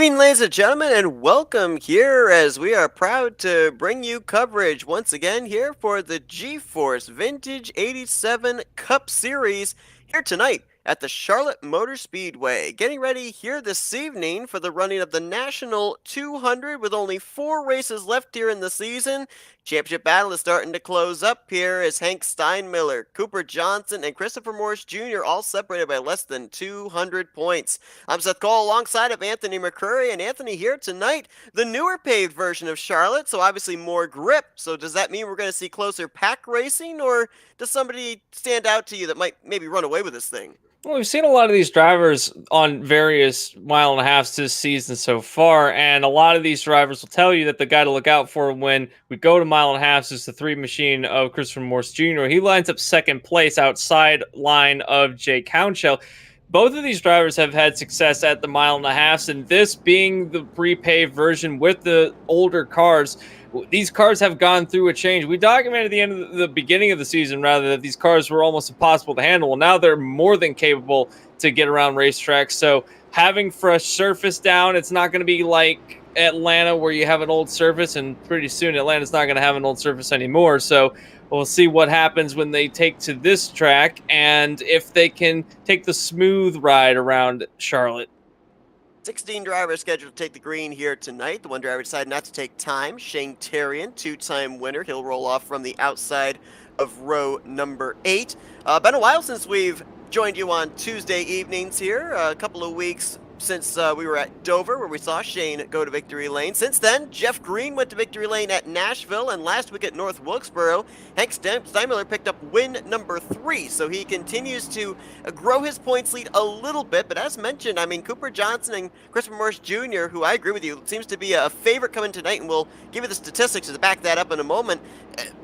Evening, ladies and gentlemen, and welcome here as we are proud to bring you coverage once again here for the G-Force Vintage 87 Cup Series here tonight at the Charlotte Motor Speedway. Getting ready here this evening for the running of the National 200 with only 4 races left here in the season. Championship battle is starting to close up here as Hank Steinmiller, Cooper Johnson, and Christopher Morse Jr. all separated by less than 200 points. I'm Seth Cole alongside of Anthony McCurry, and Anthony here tonight, the newer paved version of Charlotte, so obviously more grip. So does that mean we're going to see closer pack racing, or does somebody stand out to you that might maybe run away with this thing? Well, we've seen a lot of these drivers on various mile and a halves this season so far, and a lot of these drivers will tell you that the guy to look out for when we go to mile and a halves is the 3 machine of Christopher Morse Jr. He lines up second place outside line of Jay Counchell. Both of these drivers have had success at the mile and a halves, and this being the pre-paved version with the older cars, these cars have gone through a change. We documented at the end of the beginning of the season, rather, that these cars were almost impossible to handle. Well, now they're more than capable to get around racetracks. So having fresh surface down, it's not going to be like Atlanta where you have an old surface, and pretty soon Atlanta's not going to have an old surface anymore. So we'll see what happens when they take to this track and if they can take the smooth ride around Charlotte. 16 drivers scheduled to take the green here tonight. The one driver decided not to take time. Shane Terrian, 2-time winner. He'll roll off from the outside of row number 8. Been a while since we've joined you on Tuesday evenings here. A couple of weeks since we were at Dover, where we saw Shane go to victory lane. Since then, Jeff Green went to victory lane at Nashville, and last week at North Wilkesboro, Hank Steinmiller picked up win number 3, so he continues to grow his points lead a little bit. But as mentioned, I mean, Cooper Johnson and Christopher Morse Jr., who I agree with you, seems to be a favorite coming tonight, and we'll give you the statistics to back that up in a moment.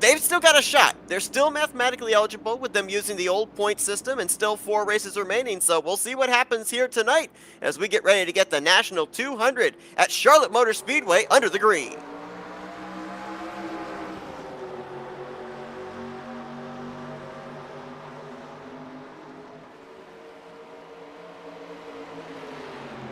They've still got a shot. They're still mathematically eligible with them using the old point system, and still 4 races remaining, so we'll see what happens here tonight as we get ready to get the National 200 at Charlotte Motor Speedway under the green.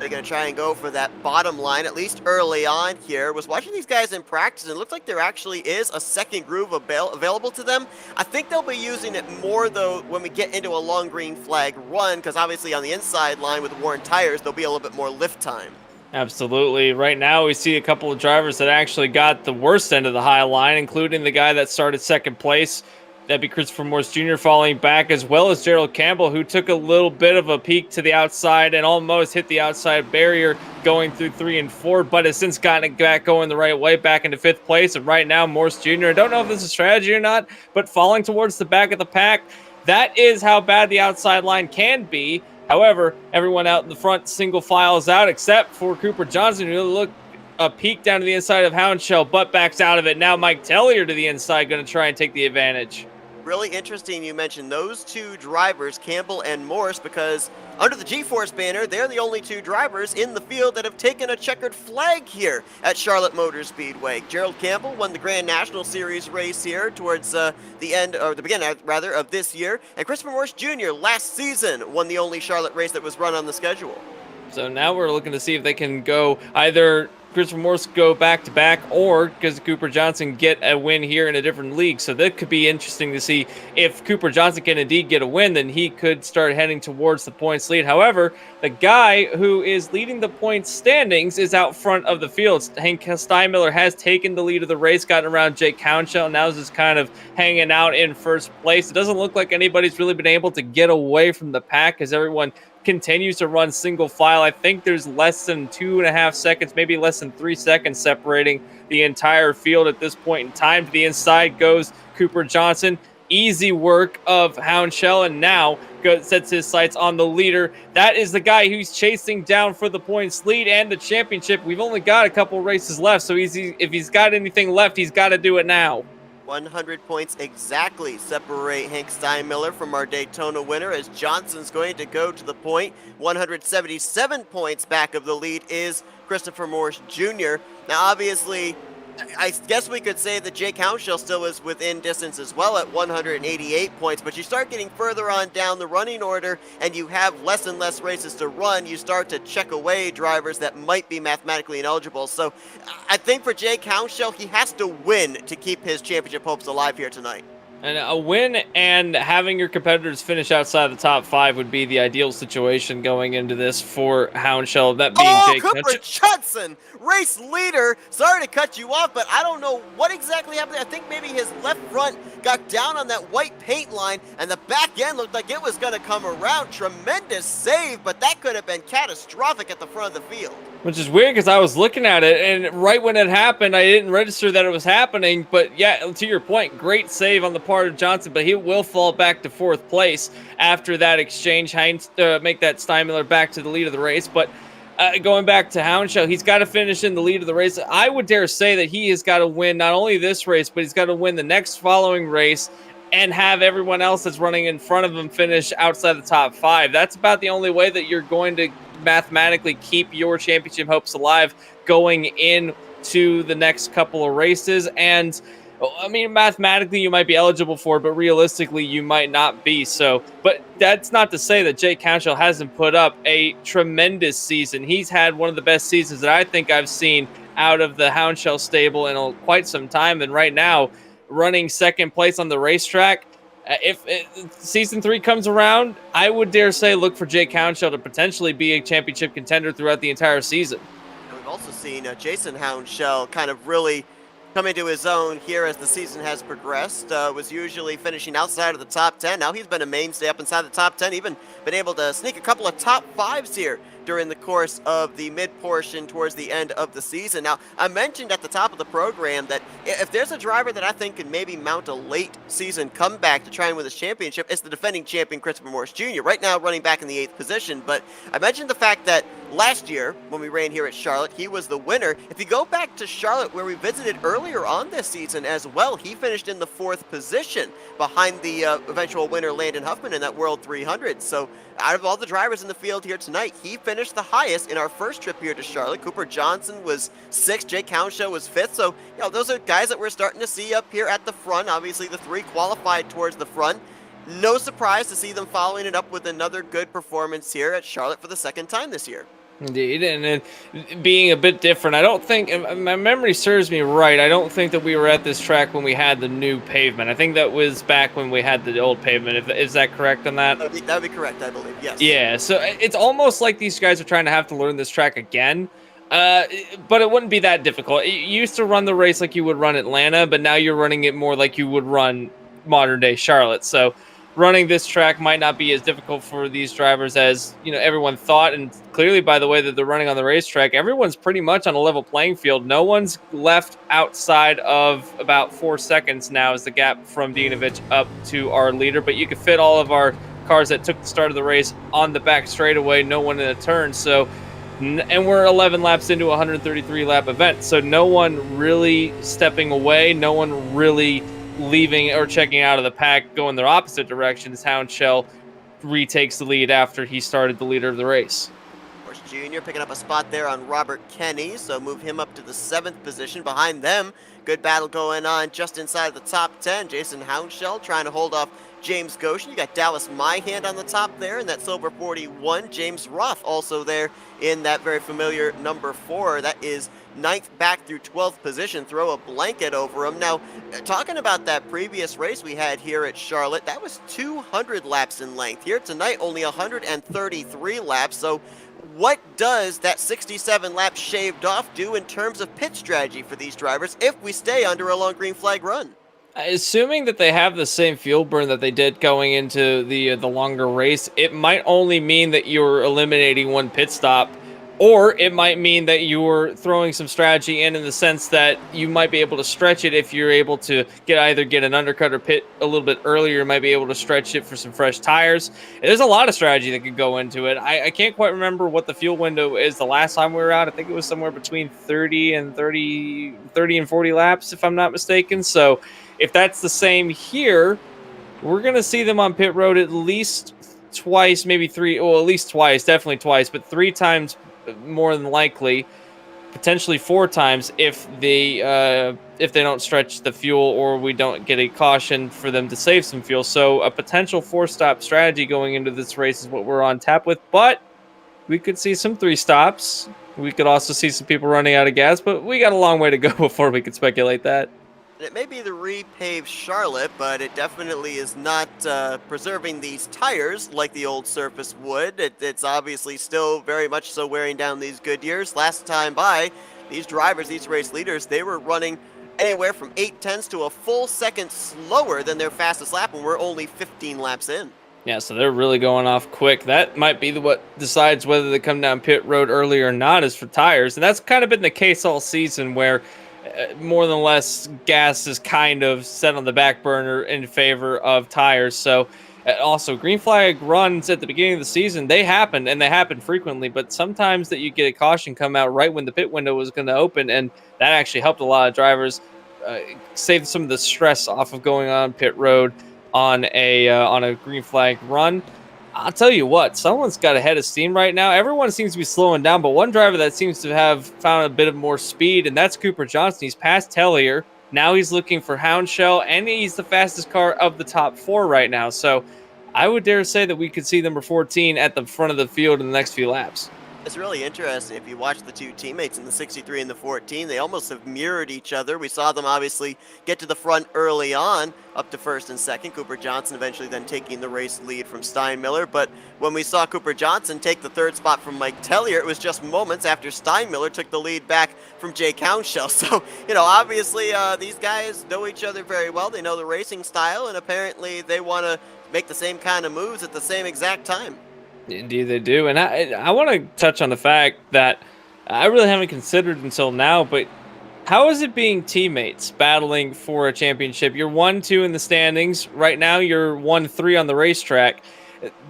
They're going to try and go for that bottom line, at least early on here. Was watching these guys in practice, and it looks like there actually is a second groove available to them. I think they'll be using it more, though, when we get into a long green flag run, because obviously on the inside line with the worn tires, there'll be a little bit more lift time. Absolutely. Right now, we see a couple of drivers that actually got the worst end of the high line, including the guy that started second place. That'd be Christopher Morse Jr. falling back, as well as Gerald Campbell, who took a little bit of a peek to the outside and almost hit the outside barrier going through 3 and 4, but has since gotten it back going the right way, back into 5th place. And right now, Morse Jr., I don't know if this is strategy or not, but falling towards the back of the pack, that is how bad the outside line can be. However, everyone out in the front single file is out, except for Cooper Johnson, who looked a peek down to the inside of Houndshell, but backs out of it. Now Mike Tellier to the inside, going to try and take the advantage. Really interesting you mentioned those 2 drivers, Campbell and Morse, because under the G-Force banner, they're the only 2 drivers in the field that have taken a checkered flag here at Charlotte Motor Speedway. Gerald Campbell won the Grand National Series race here towards the end, or the beginning, rather, of this year. And Christopher Morse Jr. last season won the only Charlotte race that was run on the schedule. So now we're looking to see if they can go either Christopher Morse go back-to-back, or does Cooper Johnson get a win here in a different league? So that could be interesting to see. If Cooper Johnson can indeed get a win, then he could start heading towards the points lead. However, the guy who is leading the points standings is out front of the field. Hank Steinmiller has taken the lead of the race, gotten around Jake Counchell, now is just kind of hanging out in first place. It doesn't look like anybody's really been able to get away from the pack as everyone continues to run single file. I think there's less than 2.5 seconds, maybe less than 3 seconds separating the entire field at this point in time. To the inside goes Cooper Johnson. Easy work of Houndshell, and now sets his sights on the leader. That is the guy who's chasing down for the points lead and the championship. We've only got a couple races left, so if he's got anything left, he's got to do it now. 100 points exactly separate Hank Steinmiller from our Daytona winner, as Johnson's going to go to the point. 177 points back of the lead is Christopher Morse Jr. Now, obviously, I guess we could say that Jake Hounshell still is within distance as well at 188 points, but you start getting further on down the running order and you have less and less races to run, you start to check away drivers that might be mathematically ineligible. So I think for Jake Hounshell, he has to win to keep his championship hopes alive here tonight. And a win and having your competitors finish outside the top 5 would be the ideal situation going into this for Hounshell, that being Jake Cooper Johnson, race leader. Sorry to cut you off, but I don't know what exactly happened. I think maybe his left front got down on that white paint line, and the back end looked like it was going to come around. Tremendous save, but that could have been catastrophic at the front of the field. Which is weird because I was looking at it, and right when it happened, I didn't register that it was happening. But yeah, to your point, great save on the part of Johnson, but he will fall back to 4th place after that exchange. Hijinx make that Steinmiller back to the lead of the race. But going back to Hounshell, he's got to finish in the lead of the race. I would dare say that he has got to win not only this race, but he's got to win the next following race and have everyone else that's running in front of him finish outside the top 5. That's about the only way that you're going to mathematically keep your championship hopes alive going into the next couple of races. And I mean, mathematically you might be eligible for it, but realistically you might not be. So, but that's not to say that Jake Hounshell hasn't put up a tremendous season. He's had one of the best seasons that I think I've seen out of the Hounshell stable in quite some time. And right now, running 2nd place on the racetrack, if season 3 comes around, I would dare say look for Jake Hounshell to potentially be a championship contender throughout the entire season. And we've also seen Jason Hounshell kind of really come into his own here as the season has progressed. Was usually finishing outside of the top 10. Now he's been a mainstay up inside the top 10, even been able to sneak a couple of top 5s here during the course of the mid portion towards the end of the season. Now, I mentioned at the top of the program that if there's a driver that I think can maybe mount a late season comeback to try and win this championship, it's the defending champion Christopher Morris Jr., right now running back in the 8th position. But I mentioned the fact that last year, when we ran here at Charlotte, he was the winner. If you go back to Charlotte, where we visited earlier on this season as well, he finished in the 4th position behind the eventual winner, Landon Huffman, in that World 300. So out of all the drivers in the field here tonight, he finished the highest in our first trip here to Charlotte. Cooper Johnson was 6th, Jake Hounshell was 5th. So, you know, those are guys that we're starting to see up here at the front. Obviously, the 3 qualified towards the front. No surprise to see them following it up with another good performance here at Charlotte for the 2nd time this year. Indeed, and then being a bit different. I don't think, if my memory serves me right, I don't think that we were at this track when we had the new pavement. I think that was back when we had the old pavement. Is that correct on that? That would be correct, I believe, yes. Yeah, so it's almost like these guys are trying to have to learn this track again. But it wouldn't be that difficult. You used to run the race like you would run Atlanta, but now you're running it more like you would run modern day Charlotte. So running this track might not be as difficult for these drivers as, you know, everyone thought. And clearly, by the way that they're running on the racetrack, everyone's pretty much on a level playing field. No one's left outside of about 4 seconds now is the gap from Dinovich up to our leader. But you could fit all of our cars that took the start of the race on the back straightaway, no one in a turn. So, and we're 11 laps into a 133 lap event. So no one really stepping away, no one really leaving or checking out of the pack, going their opposite direction as Hounshell retakes the lead after he started the leader of the race. Morris Jr. picking up a spot there on Robert Kenny, so move him up to the 7th position. Behind them, good battle going on just inside the top 10. Jason Hounshell trying to hold off James Goshen. You got Dallas Myhand on the top there in that silver 41. James Roth also there in that very familiar number 4. That is 9th back through 12th position. Throw a blanket over him. Now, talking about that previous race we had here at Charlotte, that was 200 laps in length. Here tonight, only 133 laps. So what does that 67 laps shaved off do in terms of pit strategy for these drivers if we stay under a long green flag run? Assuming that they have the same fuel burn that they did going into the longer race, it might only mean that you're eliminating one pit stop, or it might mean that you're throwing some strategy in the sense that you might be able to stretch it if you're able to either get an undercut or pit a little bit earlier. You might be able to stretch it for some fresh tires. There's a lot of strategy that could go into it. I can't quite remember what the fuel window is the last time we were out. I think it was somewhere between 30 and 40 laps, if I'm not mistaken. So if that's the same here, we're going to see them on pit road at least twice, maybe 3. Well, at least twice, definitely twice, but 3 times more than likely. potentially 4 times if they don't stretch the fuel or we don't get a caution for them to save some fuel. So a potential 4-stop strategy going into this race is what we're on tap with, but we could see some 3 stops. We could also see some people running out of gas, but we got a long way to go before we could speculate that. It may be the repaved Charlotte, but it definitely is not preserving these tires like the old surface would. It's obviously still very much so wearing down these Goodyears. Last time by, these drivers, these race leaders, they were running anywhere from 8/10 to a full second slower than their fastest lap, and we're only 15 laps in. Yeah, so they're really going off quick. That might be what decides whether they come down pit road early or not, is for tires. And that's kind of been the case all season, where more than less gas is kind of set on the back burner in favor of tires. So also, green flag runs at the beginning of the season, they happen, and they happen frequently, but sometimes that you get a caution come out right when the pit window was going to open, and that actually helped a lot of drivers save some of the stress off of going on pit road on a green flag run. I'll tell you what, someone's got a head of steam right now. Everyone seems to be slowing down, but one driver that seems to have found a bit of more speed, and that's Cooper Johnson. He's passed Tellier. Now he's looking for Houndshell, and he's the fastest car of the top 4 right now. So I would dare say that we could see number 14 at the front of the field in the next few laps. It's really interesting. If you watch the two teammates in the 63 and the 14, they almost have mirrored each other. We saw them obviously get to the front early on, up to first and second. Cooper Johnson eventually then taking the race lead from Steinmiller. But when we saw Cooper Johnson take the 3rd spot from Mike Tellier, it was just moments after Steinmiller took the lead back from Jake Houndshell. So, obviously these guys know each other very well. They know the racing style, and apparently they want to make the same kind of moves at the same exact time. Indeed, they do. And I want to touch on the fact that I really haven't considered until now, but how is it being teammates battling for a championship? You're 1-2 in the standings. Right now, you're 1-3 on the racetrack.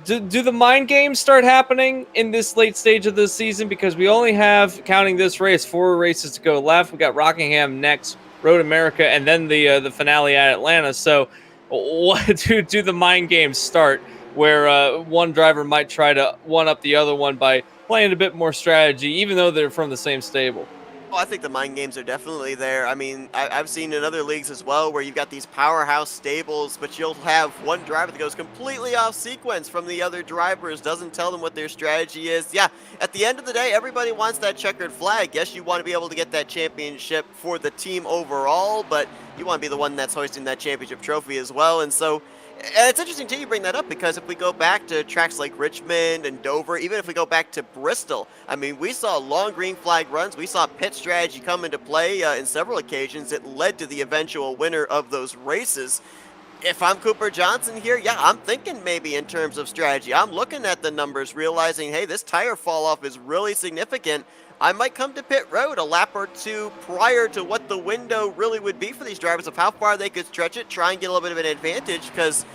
Do the mind games start happening in this late stage of the season? Because we only have, counting this race, 4 races to go left. We got Rockingham next, Road America, and then the finale at Atlanta. So what do the mind games start, where one driver might try to one-up the other one by playing a bit more strategy, even though they're from the same stable? Oh, I think the mind games are definitely there. I mean, I've seen in other leagues as well where you've got these powerhouse stables, but you'll have one driver that goes completely off sequence from the other drivers, doesn't tell them what their strategy is. Yeah, at the end of the day, everybody wants that checkered flag. Yes, you want to be able to get that championship for the team overall, but you want to be the one that's hoisting that championship trophy as well. And so, and it's interesting too you bring that up, because if we go back to tracks like Richmond and Dover, even if we go back to Bristol, I mean, we saw long green flag runs. We saw pit strategy come into play in several occasions. It led to the eventual winner of those races. If I'm Cooper Johnson here, yeah, I'm thinking maybe in terms of strategy. I'm looking at the numbers, realizing, hey, this tire fall off is really significant. I might come to pit road a lap or 2 prior to what the window really would be for these drivers, of how far they could stretch it, try and get a little bit of an advantage, because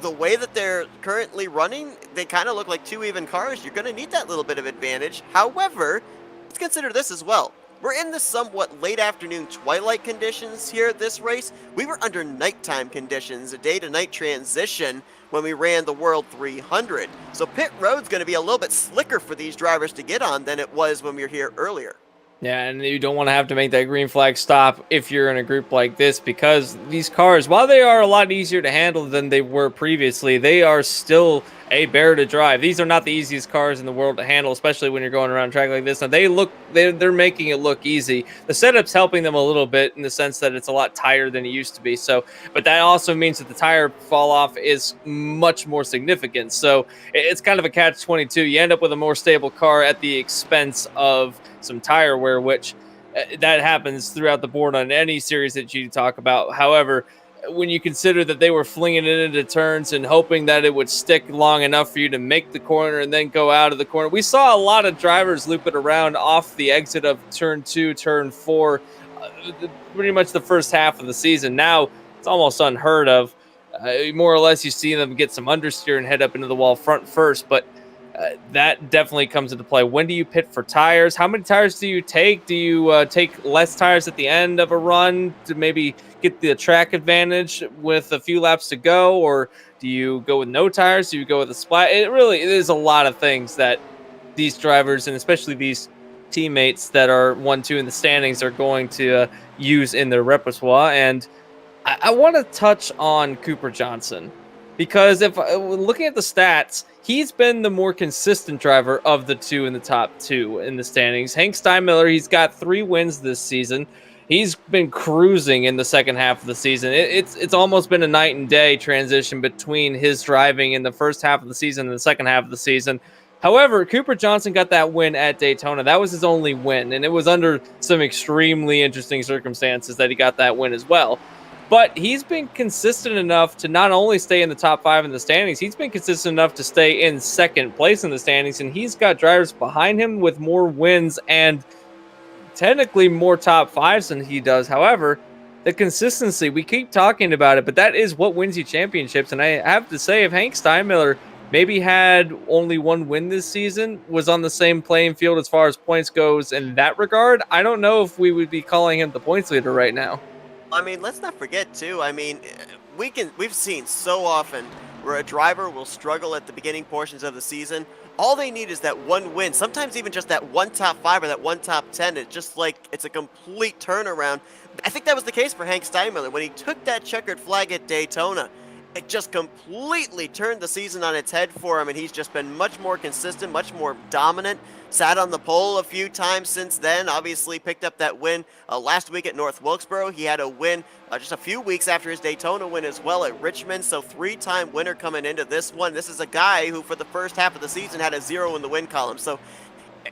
the way that they're currently running, they kind of look like 2 even cars. You're going to need that little bit of advantage. However, let's consider this as well. We're in the somewhat late afternoon twilight conditions here at this race. We were under nighttime conditions, a day-to-night transition, when we ran the World 300. So pit road's going to be a little bit slicker for these drivers to get on than it was when we were here earlier. Yeah, and you don't want to have to make that green flag stop if you're in a group like this, because these cars, while they are a lot easier to handle than they were previously, they are still a bear to drive. These are not the easiest cars in the world to handle, especially when you're going around a track like this. Now, they're making it look easy. The setup's helping them a little bit in the sense that it's a lot tighter than it used to be. So, but that also means that the tire fall off is much more significant. So it's kind of a catch-22. You end up with a more stable car at the expense of some tire wear, which that happens throughout the board on any series that you talk about. However, when you consider that they were flinging it into turns and hoping that it would stick long enough for you to make the corner and then go out of the corner, we saw a lot of drivers loop it around off the exit of turn 2, turn 4, pretty much the first half of the season. Now it's almost unheard of. More or less, you see them get some understeer and head up into the wall front first, but that definitely comes into play. When do you pit for tires? How many tires do you take? Do you take less tires at the end of a run to maybe get the track advantage with a few laps to go? Or do you go with no tires? Do you go with a splat? It is a lot of things that these drivers, and especially these teammates that are 1-2 in the standings are going to use in their repertoire. And I want to touch on Cooper Johnson because if looking at the stats, he's been the more consistent driver of the two in the top two in the standings. Hank Steinmiller, he's got 3 wins this season. He's been cruising in the second half of the season. It's almost been a night and day transition between his driving in the first half of the season and the second half of the season. However, Cooper Johnson got that win at Daytona. That was his only win, and it was under some extremely interesting circumstances that he got that win as well. But he's been consistent enough to not only stay in the top 5 in the standings, he's been consistent enough to stay in second place in the standings, and he's got drivers behind him with more wins and technically more top 5s than he does. However, the consistency, we keep talking about it, but that is what wins you championships. And I have to say, if Hank Steinmiller maybe had only 1 win this season, was on the same playing field as far as points goes in that regard, I don't know if we would be calling him the points leader right now. I mean, let's not forget too. I mean, we've seen so often where a driver will struggle at the beginning portions of the season. All they need is that 1 win, sometimes even just that 1 top 5 or that 1 top 10. It's just like it's a complete turnaround. I think that was the case for Hank Steinmiller when he took that checkered flag at Daytona. It just completely turned the season on its head for him, and he's just been much more consistent, much more dominant. Sat on the pole a few times since then. Obviously picked up that win last week at North Wilkesboro. He had a win just a few weeks after his Daytona win as well at Richmond. So 3-time winner coming into this one. This is a guy who for the first half of the season had a 0 in the win column. So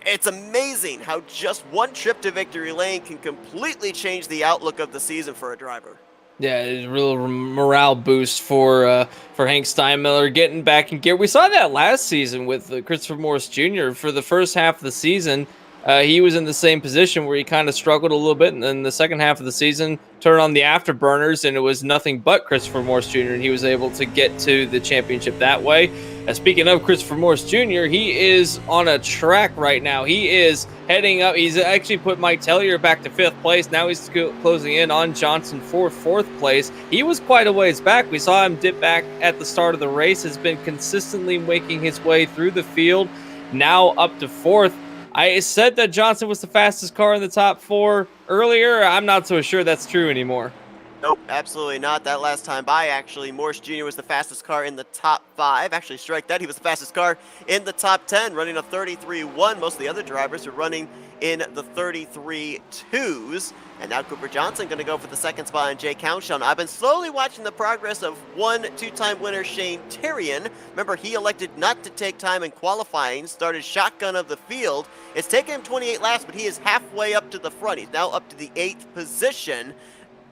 it's amazing how just 1 trip to victory lane can completely change the outlook of the season for a driver. Yeah, it's a real morale boost for Hank Steinmiller getting back in gear. We saw that last season with Christopher Morris Jr. For the first half of the season, he was in the same position where he kind of struggled a little bit, and then the second half of the season turned on the afterburners, and it was nothing but Christopher Morris Jr., and he was able to get to the championship that way. Speaking of Christopher Morris Jr., he is on a track right now. He is heading up. He's actually put Mike Tellier back to 5th place. Now he's closing in on Johnson for 4th place. He was quite a ways back. We saw him dip back at the start of the race, has been consistently making his way through the field, now up to 4th. I said that Johnson was the fastest car in the top 4 earlier. I'm not so sure that's true anymore. Nope, absolutely not. That last time by, actually, Morris Jr. was the fastest car in the top 5. Actually, strike that. He was the fastest car in the top 10, running a 33.1. Most of the other drivers are running in the 33.2s. And now Cooper Johnson going to go for the 2nd spot on Jay Countdown. I've been slowly watching the progress of 2-time winner Shane Terrian. Remember, he elected not to take time in qualifying, started shotgun of the field. It's taken him 28 laps, but he is halfway up to the front. He's now up to the 8th position.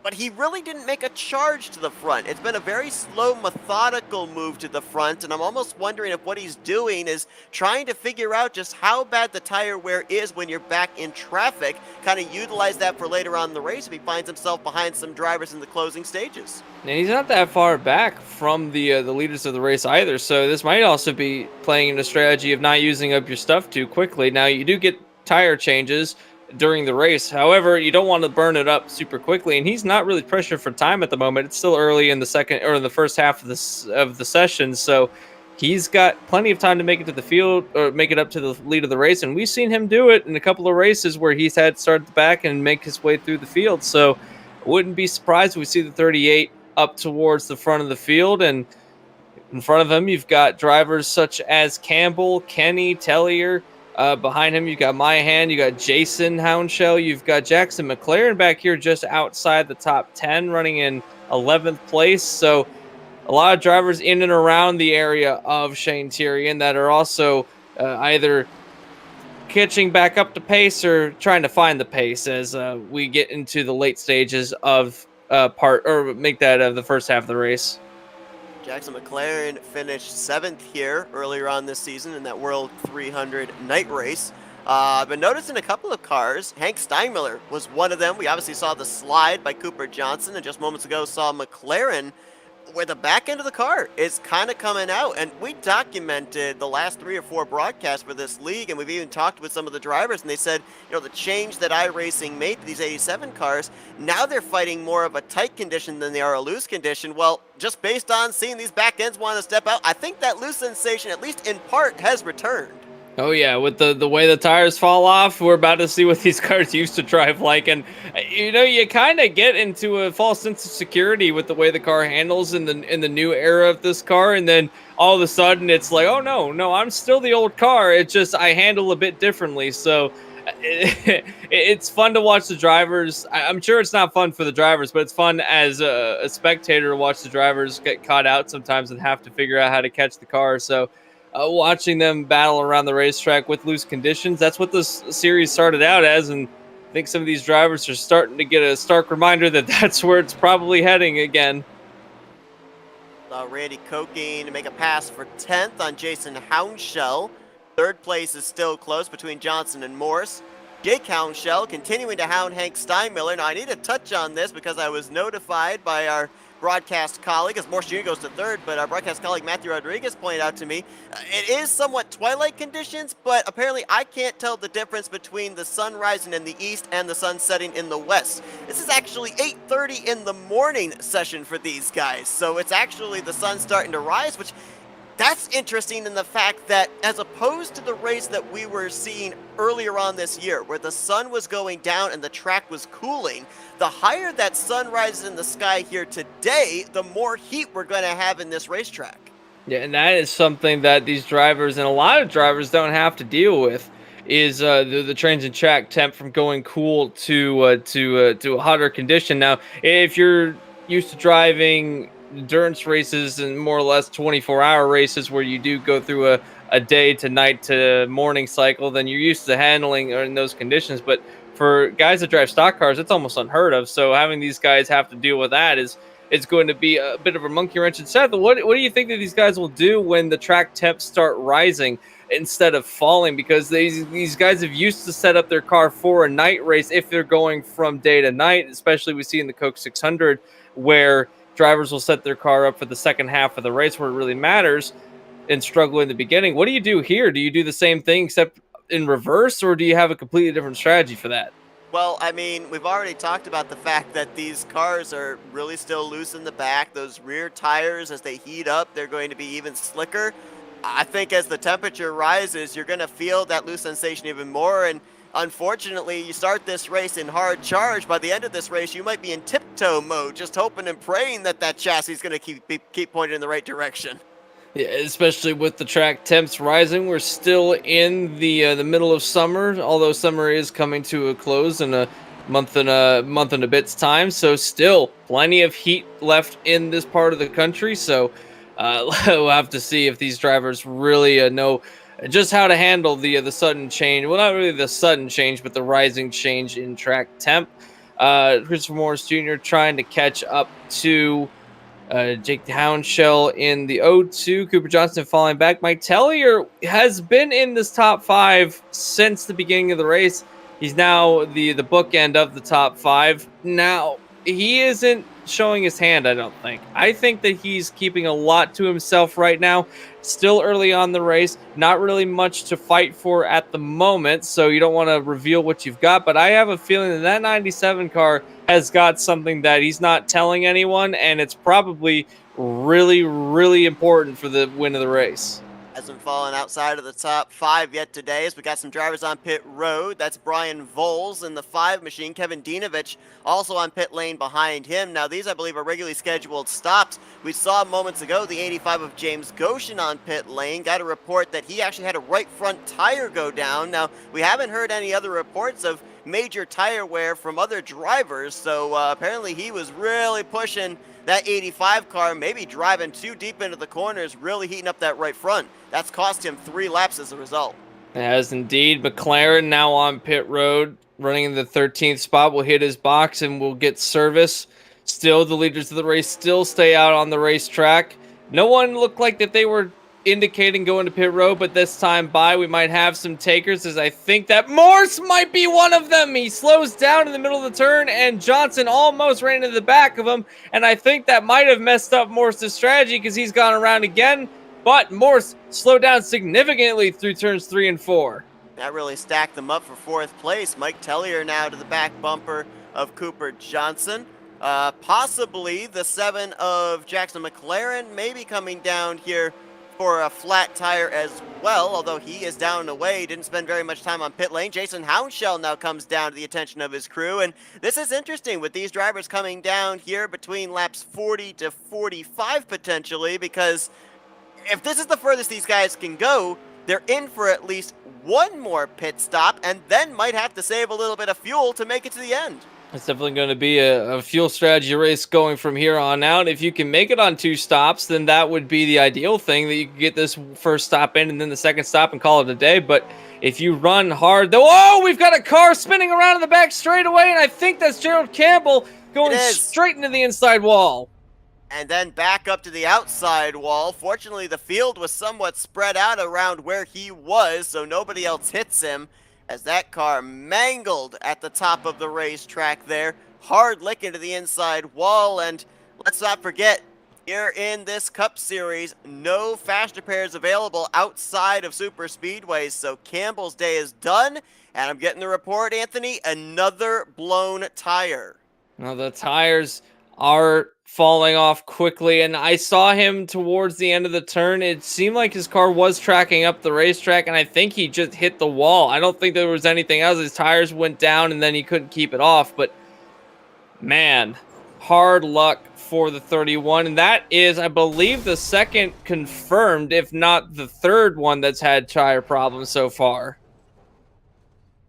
But he really didn't make a charge to the front. It's been a very slow, methodical move to the front, and I'm almost wondering if what he's doing is trying to figure out just how bad the tire wear is when you're back in traffic, kind of utilize that for later on in the race if he finds himself behind some drivers in the closing stages. And he's not that far back from the leaders of the race either, so this might also be playing in a strategy of not using up your stuff too quickly. Now, you do get tire changes during the race. However, you don't want to burn it up super quickly, and he's not really pressured for time at the moment. It's still early in the second or in the first half of the session, so he's got plenty of time to make it to the field or make it up to the lead of the race. And we've seen him do it in a couple of races where he's had to start at the back and make his way through the field. So I wouldn't be surprised if we see the 38 up towards the front of the field. And in front of him, you've got drivers such as Campbell, Kenny, Tellier. Behind him, you've got Mayahan, you got Jason Houndshell, you've got Jackson McLaren back here just outside the top 10, running in 11th place. So a lot of drivers in and around the area of Shane Terrian that are also either catching back up to pace or trying to find the pace as we get into the late stages of the first half of the race. Jackson McLaren finished 7th here earlier on this season in that World 300 night race. I've been noticing a couple of cars. Hank Steinmiller was one of them. We obviously saw the slide by Cooper Johnson, and just moments ago saw McLaren where the back end of the car is kind of coming out. And we documented the last 3 or 4 broadcasts for this league, and we've even talked with some of the drivers, and they said, the change that iRacing made to these 87 cars, now they're fighting more of a tight condition than they are a loose condition. Well, just based on seeing these back ends want to step out, I think that loose sensation, at least in part, has returned. Oh yeah, with the way the tires fall off, we're about to see what these cars used to drive like, and you kind of get into a false sense of security with the way the car handles in the new era of this car, and then all of a sudden it's like, oh no, no, I'm still the old car. It's just I handle a bit differently, so it's fun to watch the drivers. I'm sure it's not fun for the drivers, but it's fun as a spectator to watch the drivers get caught out sometimes and have to figure out how to catch the car. So watching them battle around the racetrack with loose conditions. That's what this series started out as, and I think some of these drivers are starting to get a stark reminder that that's where it's probably heading again. Randy Kokine to make a pass for 10th on Jason Hounshell. Third place is still close between Johnson and Morse. Jake Hounshell continuing to hound Hank Steinmiller. Now, I need to touch on this because I was notified by our broadcast colleague, as Morse Jr. goes to third, but our broadcast colleague Matthew Rodriguez pointed out to me, it is somewhat twilight conditions, but apparently I can't tell the difference between the sun rising in the east and the sun setting in the west. This is actually 8:30 in the morning session for these guys, so it's actually the sun starting to rise, which that's interesting in the fact that as opposed to the race that we were seeing earlier on this year, where the sun was going down and the track was cooling, the higher that sun rises in the sky here today, the more heat we're going to have in this racetrack. Yeah, and that is something that these drivers and a lot of drivers don't have to deal with. Is the transient track temp from going cool to a hotter condition. Now, if you're used to driving endurance races and more or less 24-hour races where you do go through a day to night to morning cycle, then you're used to handling in those conditions. But for guys that drive stock cars, it's almost unheard of. So having these guys have to deal with that is it's going to be a bit of a monkey wrench. And Seth, what do you think that these guys will do when the track temps start rising instead of falling? Because these guys have used to set up their car for a night race if they're going from day to night, especially we see in the Coke 600 where drivers will set their car up for the second half of the race where it really matters and struggle in the beginning. What do you do here? Do you do the same thing except in reverse, or do you have a completely different strategy for that? Well, I mean, we've already talked about the fact that these cars are really still loose in the back. Those rear tires, as they heat up, they're going to be even slicker. I think as the temperature rises, you're going to feel that loose sensation even more. And unfortunately, you start this race in hard charge. By the end of this race, you might be in tiptoe mode, just hoping and praying that that chassis is going to keep pointing in the right direction. Yeah, especially with the track temps rising, we're still in the middle of summer. Although summer is coming to a close in a month and a bit's time, so still plenty of heat left in this part of the country. So we'll have to see if these drivers really know just how to handle the sudden change. Well, not really the sudden change, but the rising change in track temp. Christopher Morris Jr. trying to catch up to Jake Hounshell in the O2. Cooper Johnson falling back. Mike Tellier has been in this top five since the beginning of the race. He's now the bookend of the top five. Now, he isn't showing his hand, I don't think. I think that he's keeping a lot to himself right now. Still early on the race. Not really much to fight for at the moment, so you don't want to reveal what you've got. But I have a feeling that that 97 car has got something that he's not telling anyone, and it's probably really, really important for the win of the race. Hasn't fallen outside of the top five yet today, as we got some drivers on pit road. That's Brian Voles in the 5 machine. Kevin Dinovich also on pit lane behind him. Now, these, I believe, are regularly scheduled stops. We saw moments ago the 85 of James Goshen on pit lane. Got a report that he actually had a right front tire go down. Now, we haven't heard any other reports of major tire wear from other drivers, so apparently he was really pushing that 85 car, maybe driving too deep into the corners, really heating up that right front. That's cost him 3 laps as a result. It has indeed. McLaren now on pit road, running in the 13th spot, will hit his box and will get service. Still, the leaders of the race still stay out on the racetrack. No one looked like that they were indicating going to pit road, but this time we might have some takers, as I think that Morse might be one of them. He slows down in the middle of the turn, and Johnson almost ran into the back of him, and I think that might have messed up Morse's strategy because he's gone around again, but Morse slowed down significantly through turns 3 and 4. That really stacked them up for 4th place. Mike Tellier now to the back bumper of Cooper Johnson. Possibly the 7 of Jackson McLaren maybe coming down here for a flat tire as well, although he is down and away, didn't spend very much time on pit lane. Jason Hounshell now comes down to the attention of his crew, and this is interesting with these drivers coming down here between laps 40 to 45 potentially, because if this is the furthest these guys can go, they're in for at least one more pit stop and then might have to save a little bit of fuel to make it to the end. It's definitely going to be a fuel strategy race going from here on out. If you can make it on 2 stops, then that would be the ideal thing, that you can get this first stop in and then the second stop and call it a day. But if you run hard, though, oh, we've got a car spinning around in the back straightaway, and I think that's Gerald Campbell going straight into the inside wall. And then back up to the outside wall. Fortunately, the field was somewhat spread out around where he was, so nobody else hits him, as that car mangled at the top of the racetrack there. Hard lick into the inside wall, and let's not forget, here in this Cup Series, no faster pairs available outside of super speedways, so Campbell's day is done, and I'm getting the report, Anthony, another blown tire. Now the tires are falling off quickly, and I saw him towards the end of the turn. It seemed like his car was tracking up the racetrack, and I think he just hit the wall. I don't think there was anything else. His tires went down, and then he couldn't keep it off. But man, hard luck for the 31, and that is, I believe, the second confirmed, if not the third one that's had tire problems so far.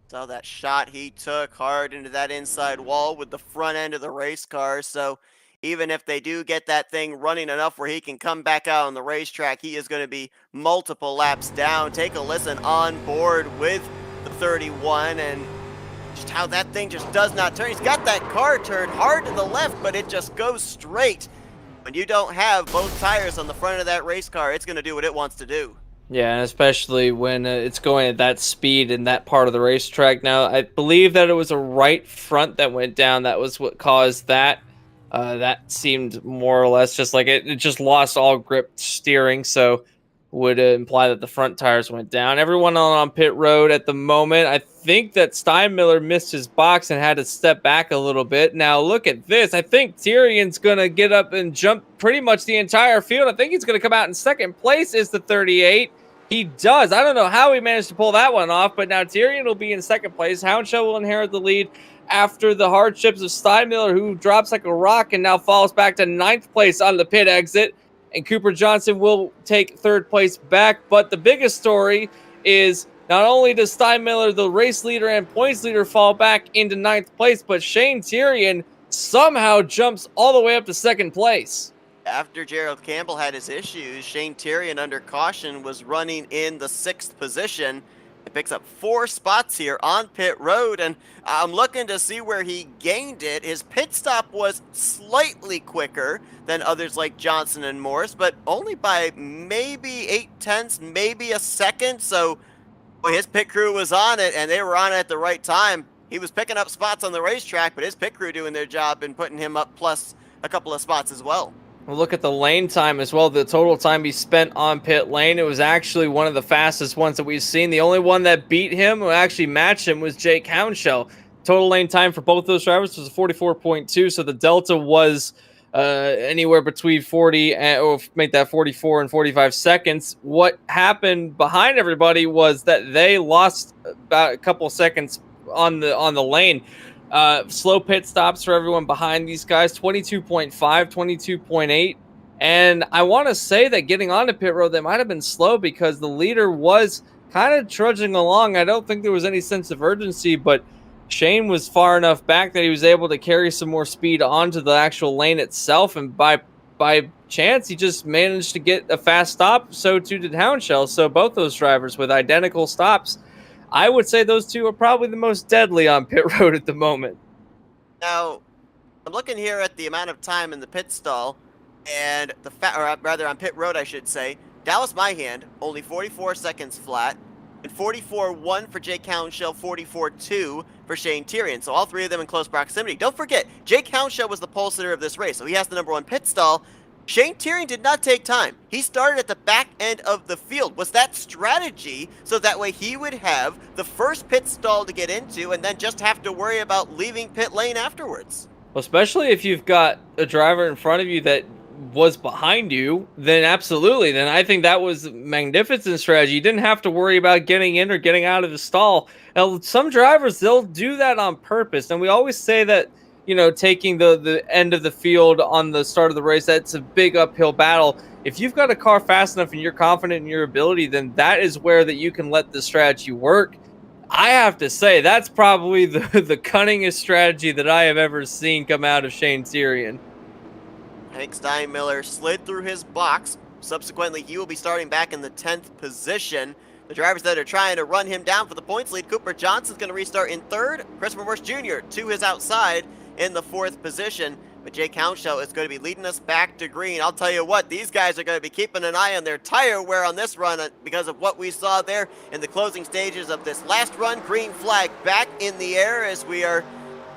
So that shot he took hard into that inside wall with the front end of the race car. So even if they do get that thing running enough where he can come back out on the racetrack, he is going to be multiple laps down. Take a listen on board with the 31 and just how that thing just does not turn. He's got that car turned hard to the left, but it just goes straight. When you don't have both tires on the front of that race car, it's going to do what it wants to do. Yeah, and especially when it's going at that speed in that part of the racetrack. Now, I believe that it was a right front that went down. That was what caused that. That seemed more or less just like it just lost all grip steering, so would imply that the front tires went down. Everyone on pit road at the moment. I think that Steinmiller missed his box and had to step back a little bit. Now, look at this. I think Tyrion's going to get up and jump pretty much the entire field. I think he's going to come out in second place is the 38. He does. I don't know how he managed to pull that one off, but now Tyrion will be in second place. Houndshow will inherit the lead after the hardships of Steinmiller, who drops like a rock and now falls back to 9th place on the pit exit. And Cooper Johnson will take 3rd place back. But the biggest story is not only does Steinmiller, the race leader and points leader, fall back into 9th place, but Shane Tyrion somehow jumps all the way up to 2nd place. After Gerald Campbell had his issues, Shane Tyrion under caution was running in the 6th position. It picks up 4 spots here on pit road, and I'm looking to see where he gained it. His pit stop was slightly quicker than others like Johnson and Morris, but only by maybe 0.8, maybe a second. So boy, his pit crew was on it, and they were on it at the right time. He was picking up spots on the racetrack, but his pit crew doing their job and putting him up plus a couple of spots as well. We'll look at the lane time as well. The total time he spent on pit lane, it was actually one of the fastest ones that we've seen. The only one that beat him, or actually matched him, was Jake Hounshell. Total lane time for both those drivers was 44.2, so the delta was anywhere between 40 and, or make that 44 and 45 seconds. What happened behind everybody was that they lost about a couple seconds on the lane. Slow pit stops for everyone behind these guys, 22.5, 22.8. And I want to say that getting onto pit road, they might have been slow because the leader was kind of trudging along. I don't think there was any sense of urgency, but Shane was far enough back that he was able to carry some more speed onto the actual lane itself. And by chance, he just managed to get a fast stop. So too did Hounshell. So both those drivers with identical stops. I would say those two are probably the most deadly on pit road at the moment. Now, I'm looking here at the amount of time in the pit stall, and or rather on pit road, I should say. Dallas Myhand, only 44 seconds flat, and 44.1 for Jake Hounshell, 44.2 for Shane Tyrion. So all three of them in close proximity. Don't forget, Jake Hounshell was the pole sitter of this race, so he has the number 1 pit stall. Shane Tyrion did not take time. He started at the back end of the field. Was that strategy so that way he would have the first pit stall to get into and then just have to worry about leaving pit lane afterwards? Well, especially if you've got a driver in front of you that was behind you, then absolutely. Then I think that was a magnificent strategy. You didn't have to worry about getting in or getting out of the stall. Now, some drivers, they'll do that on purpose. And we always say that, taking the end of the field on the start of the race, that's a big uphill battle. If you've got a car fast enough and you're confident in your ability, then that is where that you can let the strategy work. I have to say that's probably the the cunningest strategy that I have ever seen come out of Shane Tyrion. Hank Steinmiller slid through his box. Subsequently, he will be starting back in the 10th position. The drivers that are trying to run him down for the points lead, Cooper Johnson's going to restart in 3rd. Christopher Morse Jr. to his outside in the 4th position. But Jake Hounshell is going to be leading us back to green. I'll tell you what, these guys are going to be keeping an eye on their tire wear on this run because of what we saw there in the closing stages of this last run. Green flag back in the air as we are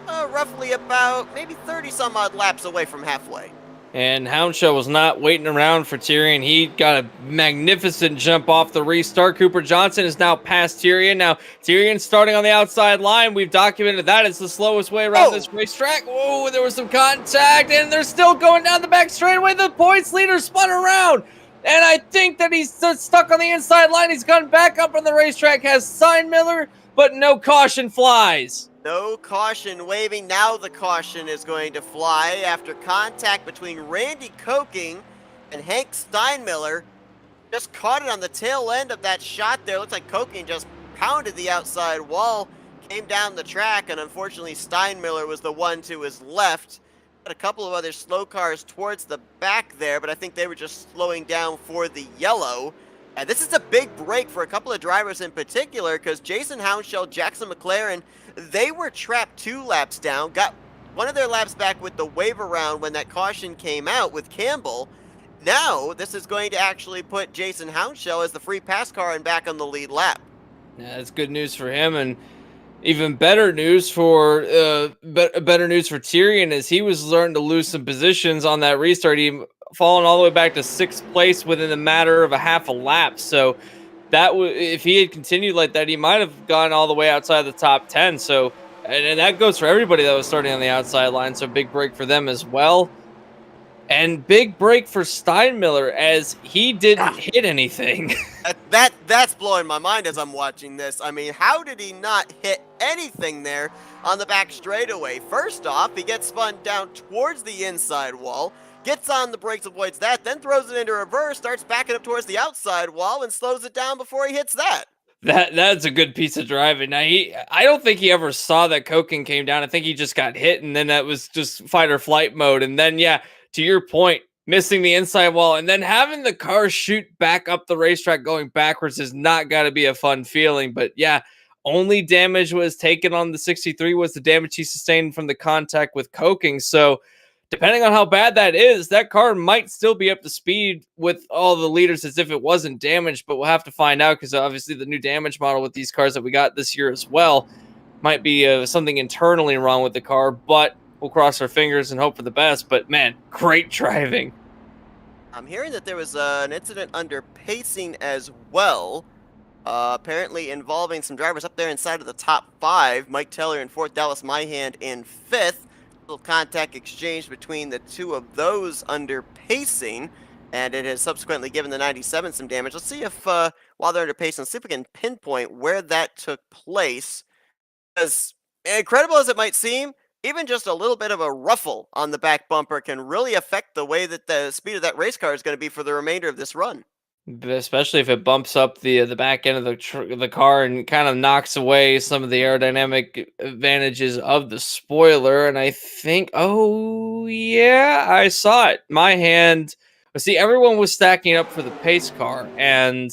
roughly about maybe 30 some odd laps away from halfway. And Houndshow was not waiting around for Tyrion. He got a magnificent jump off the restart. Cooper Johnson is now past Tyrion. Now, Tyrion starting on the outside line. We've documented that as the slowest way around this racetrack. Whoa, there was some contact, and they're still going down the back straightaway. The points leader spun around. And I think that he's stuck on the inside line. He's gone back up on the racetrack, has Steinmiller, but no caution flies. No caution waving. Now the caution is going to fly after contact between Randy Koking and Hank Steinmiller. Just caught it on the tail end of that shot there. Looks like Koking just pounded the outside wall, came down the track, and unfortunately Steinmiller was the one to his left. Had a couple of other slow cars towards the back there, but I think they were just slowing down for the yellow. And this is a big break for a couple of drivers in particular because Jason Hounshell, Jackson McLaren, they were trapped 2 laps down, got one of their laps back with the wave around when that caution came out with Campbell. Now, this is going to actually put Jason Hounshell as the free pass car and back on the lead lap. Yeah, that's good news for him, and even better news for Tyrion as he was starting to lose some positions on that restart. He fallen all the way back to 6th place within a matter of a half a lap. So that if he had continued like that, he might have gone all the way outside the top 10. So, and that goes for everybody that was starting on the outside line. So big break for them as well. And big break for Steinmiller as he didn't hit anything. That's blowing my mind as I'm watching this. I mean, how did he not hit anything there on the back straightaway? First off, he gets spun down towards the inside wall, gets on the brakes, avoids that, then throws it into reverse, starts backing up towards the outside wall, and slows it down before he hits that. That's a good piece of driving. Now I don't think he ever saw that Koken came down. I think he just got hit, and then that was just fight or flight mode. And then, yeah, to your point, missing the inside wall and then having the car shoot back up the racetrack going backwards is not got to be a fun feeling. But yeah, only damage was taken on the 63 was the damage he sustained from the contact with Koking. So depending on how bad that is, that car might still be up to speed with all the leaders as if it wasn't damaged, but we'll have to find out because obviously the new damage model with these cars that we got this year as well might be something internally wrong with the car, but we'll cross our fingers and hope for the best. But man, great driving. I'm hearing that there was an incident under pacing as well, apparently involving some drivers up there inside of the top 5. Mike Teller in 4th, Dallas Myhand in 5th. Little contact exchange between the two of those under pacing, and it has subsequently given the 97 some damage. Let's see if, while they're under pacing, let's see if we can pinpoint where that took place. As incredible as it might seem, even just a little bit of a ruffle on the back bumper can really affect the way that the speed of that race car is going to be for the remainder of this run. Especially if it bumps up the back end of the car and kind of knocks away some of the aerodynamic advantages of the spoiler. And I think, oh yeah, I saw it. My hand. See, everyone was stacking up for the pace car, and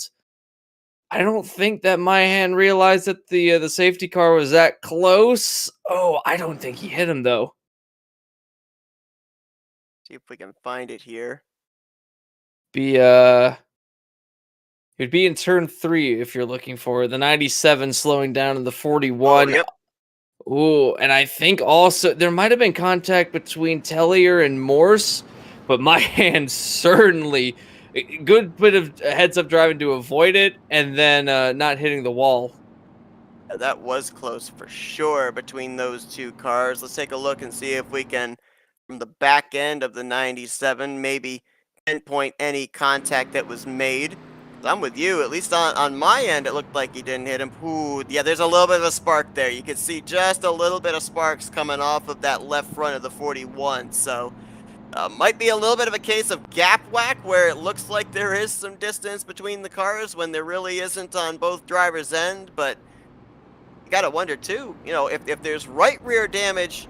I don't think that my hand realized that the safety car was that close. Oh, I don't think he hit him though. See if we can find it here. It'd be in turn 3 if you're looking for the 97 slowing down in the 41. Oh, yep. Ooh, and I think also there might have been contact between Tellier and Morse, but my hand certainly good bit of heads up driving to avoid it and then not hitting the wall. That was close for sure between those two cars. Let's take a look and see if we can from the back end of the 97, maybe pinpoint any contact that was made. I'm with you. At least on my end, it looked like he didn't hit him. Ooh, yeah, there's a little bit of a spark there. You can see just a little bit of sparks coming off of that left front of the 41. So might be a little bit of a case of gap whack where it looks like there is some distance between the cars when there really isn't on both drivers' end. But you gotta wonder too, if there's right rear damage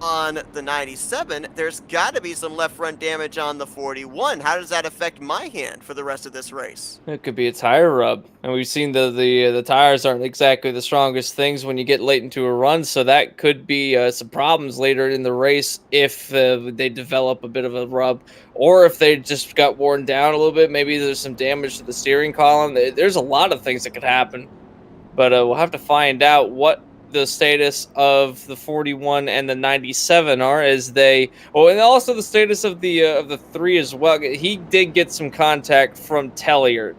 on the 97, there's gotta be some left front damage on the 41. How does that affect my hand for the rest of this race? It could be a tire rub, and we've seen the tires aren't exactly the strongest things when you get late into a run, so that could be some problems later in the race if they develop a bit of a rub, or if they just got worn down a little bit. Maybe there's some damage to the steering column. There's a lot of things that could happen, but we'll have to find out what the status of the 41 and the 97 are, as they and also the status of the 3 as well. He did get some contact from Tellier.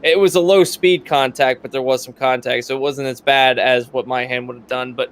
It was a low speed contact, but there was some contact, so it wasn't as bad as what my hand would have done. But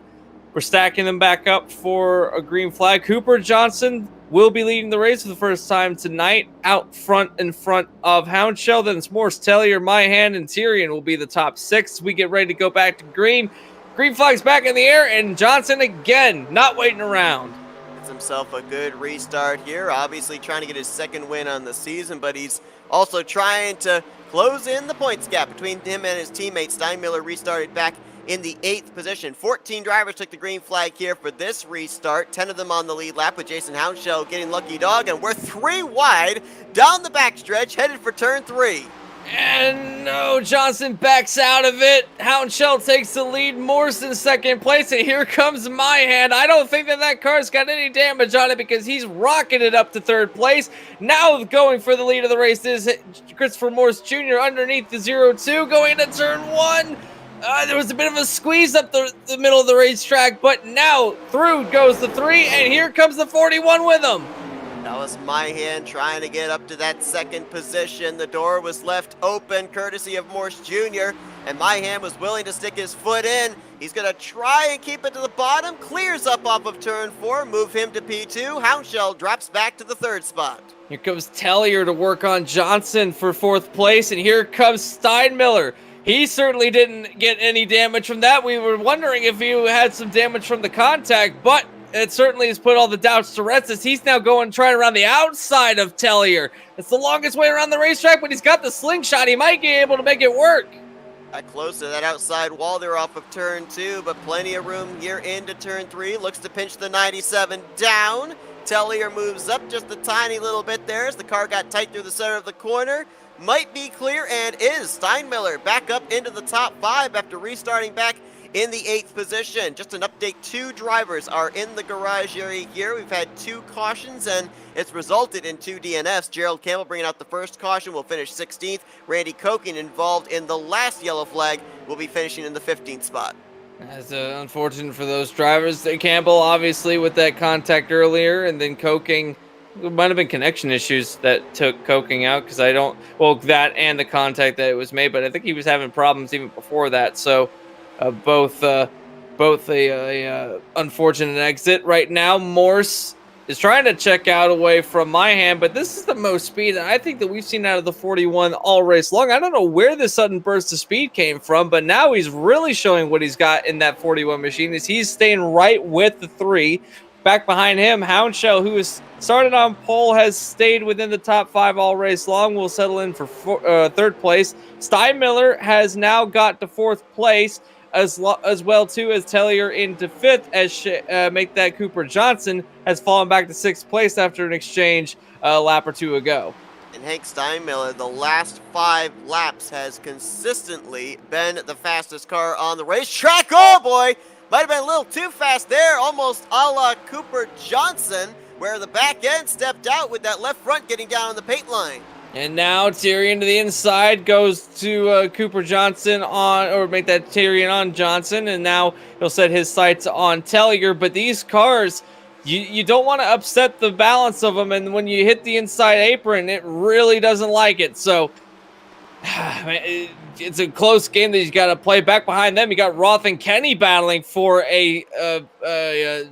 we're stacking them back up for a green flag. Cooper Johnson will be leading the race for the first time tonight, out front in front of Houndshell. Then it's Morse, Tellier, My Hand, and Tyrion will be the top 6. We get ready to go back to green. Green flag's back in the air, and Johnson again, not waiting around. Gets himself a good restart here. Obviously trying to get his second win on the season, but he's also trying to close in the points gap between him and his teammate. Steinmiller restarted back in the 8th position. 14 drivers took the green flag here for this restart. 10 of them on the lead lap, with Jason Houndshell getting lucky dog, and we're 3 wide down the backstretch, headed for turn 3. And no, Johnson backs out of it. Houndshell takes the lead. Morse in second place, and here comes My Hand. I don't think that car's got any damage on it because he's rocketed up to 3rd place. Now going for the lead of the race is Christopher Morse Jr. underneath the 0-2 going into turn 1. There was a bit of a squeeze up the middle of the racetrack, but now through goes the 3, and here comes the 41 with him. That was My Hand trying to get up to that 2nd position. The door was left open courtesy of Morse Jr., and My Hand was willing to stick his foot in. He's going to try and keep it to the bottom, clears up off of turn 4, move him to P2. Houndshell drops back to the 3rd spot. Here comes Tellier to work on Johnson for 4th place, and here comes Steinmiller. He certainly didn't get any damage from that. We were wondering if he had some damage from the contact, but it certainly has put all the doubts to rest, as he's now trying around the outside of Tellier. It's the longest way around the racetrack, but he's got the slingshot. He might be able to make it work. Got close to that outside wall there off of turn 2, but plenty of room here into turn 3. Looks to pinch the 97 down. Tellier moves up just a tiny little bit there as the car got tight through the center of the corner. Might be clear, and is. Steinmiller back up into the top 5 after restarting back in the 8th position. Just an update, 2 drivers are in the garage area here. We've had 2 cautions, and it's resulted in 2 DNFs. Gerald Campbell bringing out the first caution will finish 16th. Randy Koking, involved in the last yellow flag, will be finishing in the 15th spot. That's unfortunate for those drivers. Campbell, obviously, with that contact earlier, and then Koking. It might have been connection issues that took Koking out, because that and the contact that it was made, but I think he was having problems even before that. So both a unfortunate exit. Right now, Morse is trying to check out away from My Hand, but this is the most speed I think that we've seen out of the 41 all race long. I don't know where this sudden burst of speed came from, but now he's really showing what he's got in that 41 machine. He's staying right with the 3. Back behind him, Houndshell, who has started on pole, has stayed within the top 5 all race long, will settle in for 3rd place. Steinmiller has now got to 4th place, as well too, as Tellier into 5th, as make that Cooper Johnson has fallen back to 6th place after an exchange a lap or 2 ago. And Hank Steinmiller, the last 5 laps, has consistently been the fastest car on the racetrack. Oh boy! Might have been a little too fast there, almost a la Cooper Johnson, where the back end stepped out with that left front getting down on the paint line. And now Tyrion to the inside goes to Cooper Johnson make that Tyrion on Johnson, and now he'll set his sights on Tellier. But these cars, you don't want to upset the balance of them, and when you hit the inside apron, it really doesn't like it. So It's a close game that he's got to play. Back behind them, you got Roth and Kenny battling for a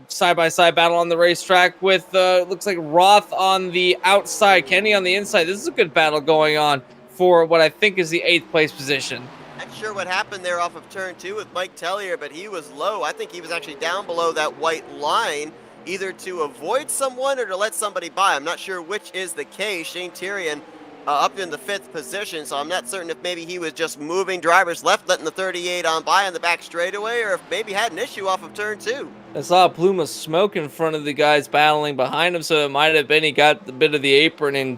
side-by-side battle on the racetrack with looks like Roth on the outside, Kenny on the inside. This is a good battle going on for what I think is the 8th place position. Not sure what happened there off of turn 2 with Mike Tellier, but he was low. I think he was actually down below that white line, either to avoid someone or to let somebody by. I'm not sure which is the case. Shane Tyrion up in the 5th position, so I'm not certain if maybe he was just moving drivers left, letting the 38 on by on the back straightaway, or if maybe had an issue off of turn 2. I saw a plume of smoke in front of the guys battling behind him, so it might have been he got the bit of the apron and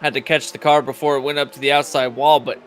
had to catch the car before it went up to the outside wall, but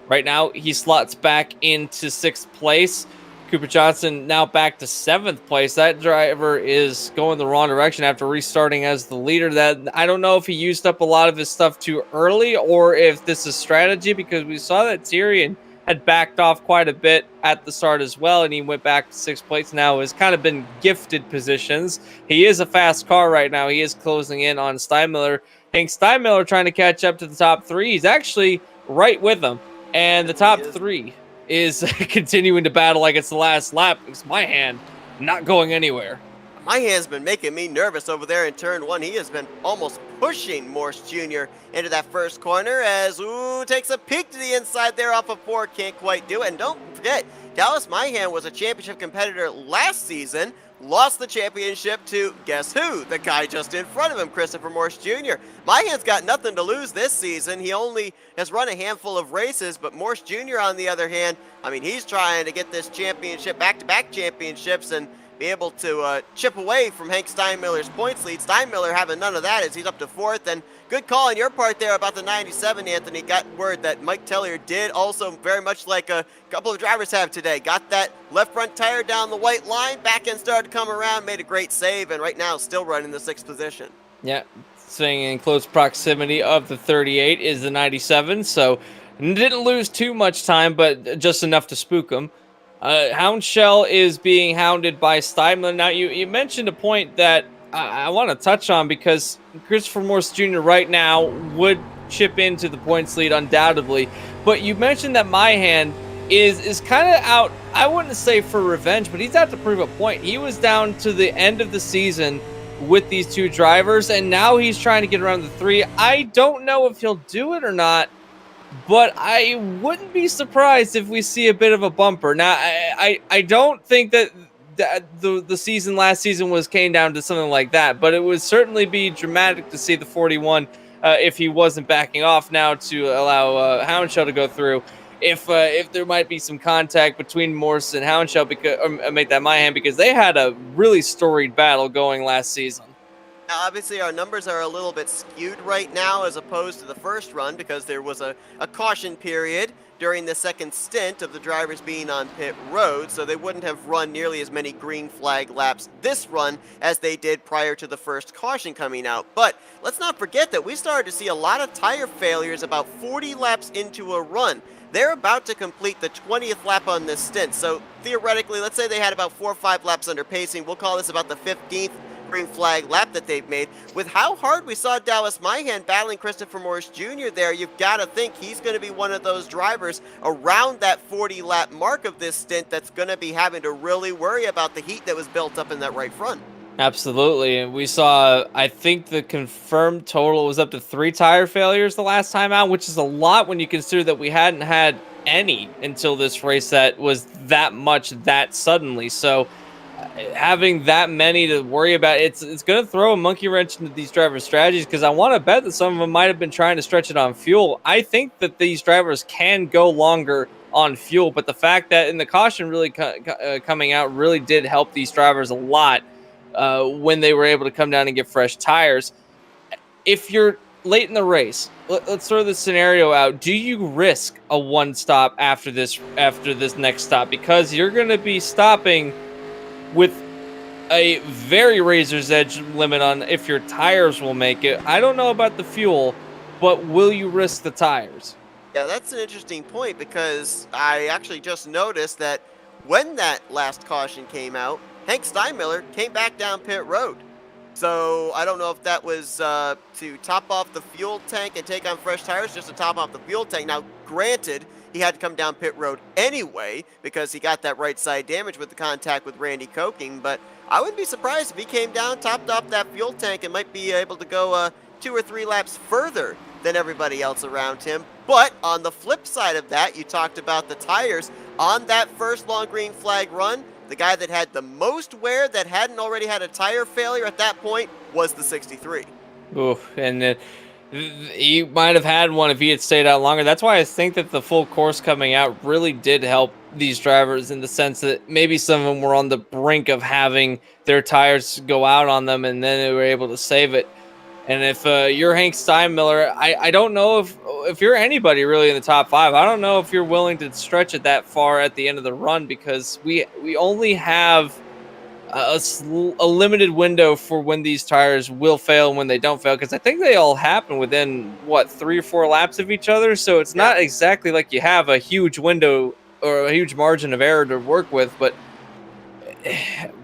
right now he slots back into 6th place. Cooper Johnson now back to 7th place. That driver is going the wrong direction after restarting as the leader. That I don't know if he used up a lot of his stuff too early or if this is strategy, because we saw that Tyrion had backed off quite a bit at the start as well, and he went back to 6th place. Now has kind of been gifted positions. He is a fast car right now. He is closing in on Steinmiller. Hank Steinmiller trying to catch up to the top 3. He's actually right with them. And the top 3 is continuing to battle like it's the last lap because my hand not going anywhere. My hand's been making me nervous over there in turn 1. He has been almost pushing Morse Jr. into that first corner as takes a peek to the inside there off of 4. Can't quite do it. And don't forget, Dallas Myhan was a championship competitor last season. Lost the championship to, guess who? The guy just in front of him, Christopher Morse Jr. Myhan's got nothing to lose this season. He only has run a handful of races, but Morse Jr. on the other hand, I mean, he's trying to get this championship, back-to-back championships, and be able to chip away from Hank Steinmiller's points lead. Steinmiller having none of that as he's up to 4th, and good call on your part there about the 97, Anthony. Got word that Mike Tellier did also very much like a couple of drivers have today. Got that left front tire down the white line, back end started to come around, made a great save, and right now still running the 6th position. Yeah, staying in close proximity of the 38 is the 97, so didn't lose too much time, but just enough to spook him. Houndshell is being hounded by Steinmiller. Now, you mentioned a point that I want to touch on because Christopher Morse Jr. right now would chip into the points lead undoubtedly. But you mentioned that Myhan is kind of out, I wouldn't say for revenge, but he's out to prove a point. He was down to the end of the season with these 2 drivers, and now he's trying to get around the 3. I don't know if he'll do it or not, but I wouldn't be surprised if we see a bit of a bumper. Now, I don't think that the season last season came down to something like that, but it would certainly be dramatic to see the 41 if he wasn't backing off now to allow Houndshell to go through. If there might be some contact between Morse and Houndshell, make that Myhan, because they had a really storied battle going last season. Now, obviously, our numbers are a little bit skewed right now as opposed to the first run because there was a caution period during the second stint of the drivers being on pit road, so they wouldn't have run nearly as many green flag laps this run as they did prior to the first caution coming out. But let's not forget that we started to see a lot of tire failures about 40 laps into a run. They're about to complete the 20th lap on this stint, so theoretically, let's say they had about 4 or 5 laps under pacing. We'll call this about the 15th green flag lap that they've made. With how hard we saw Dallas Myhan battling Christopher Morse Jr. there, you've got to think he's going to be one of those drivers around that 40 lap mark of this stint that's going to be having to really worry about the heat that was built up in that right front. Absolutely. And we saw, I think the confirmed total was up to 3 tire failures the last time out, which is a lot when you consider that we hadn't had any until this race that was that much that suddenly. So having that many to worry about, it's going to throw a monkey wrench into these drivers' strategies, because I want to bet that some of them might have been trying to stretch it on fuel. I think that these drivers can go longer on fuel, but the fact that in the caution really coming out really did help these drivers a lot when they were able to come down and get fresh tires. If you're late in the race, let's throw this scenario out. Do you risk a 1 stop after this next stop, because you're going to be stopping with a very razor's edge limit on if your tires will make it? I don't know about the fuel, but will you risk the tires? Yeah, that's an interesting point, because I actually just noticed that when that last caution came out, Hank Steinmiller came back down pit road. So I don't know if that was to top off the fuel tank and take on fresh tires, just to top off the fuel tank. Now, Granted, he had to come down pit road anyway because he got that right side damage with the contact with Randy Koking, but I wouldn't be surprised if he came down, topped off that fuel tank, and might be able to go 2 or 3 laps further than everybody else around him. But on the flip side of that, you talked about the tires. On that first long green flag run, the guy that had the most wear that hadn't already had a tire failure at that point was the 63. Oof, and he might have had one if he had stayed out longer. That's why I think that the full course coming out really did help these drivers in the sense that maybe some of them were on the brink of having their tires go out on them, and then they were able to save it. And if you're Hank Steinmiller, I don't know if you're anybody really in the top 5. I don't know if you're willing to stretch it that far at the end of the run, because we only have a limited window for when these tires will fail and when they don't fail, because I think they all happen within what 3 or 4 laps of each other, so it's not exactly like you have a huge window or a huge margin of error to work with. But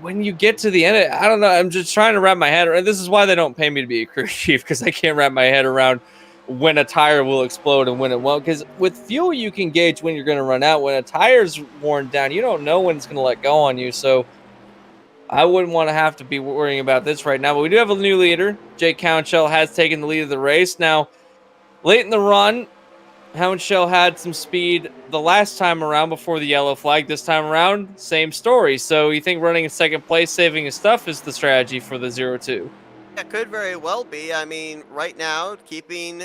when you get to the end, I don't know, I'm just trying to wrap my head around. This is why they don't pay me to be a crew chief, because I can't wrap my head around when a tire will explode and when it won't, because with fuel you can gauge when you're going to run out. When a tire's worn down, you don't know when it's going to let go on you, so I wouldn't want to have to be worrying about this right now. But we do have a new leader. Jake Hounshell has taken the lead of the race. Now, late in the run, Hounshell had some speed the last time around before the yellow flag. This time around, same story. So you think running in second place, saving his stuff is the strategy for the 0-2? That could very well be. I mean, right now, keeping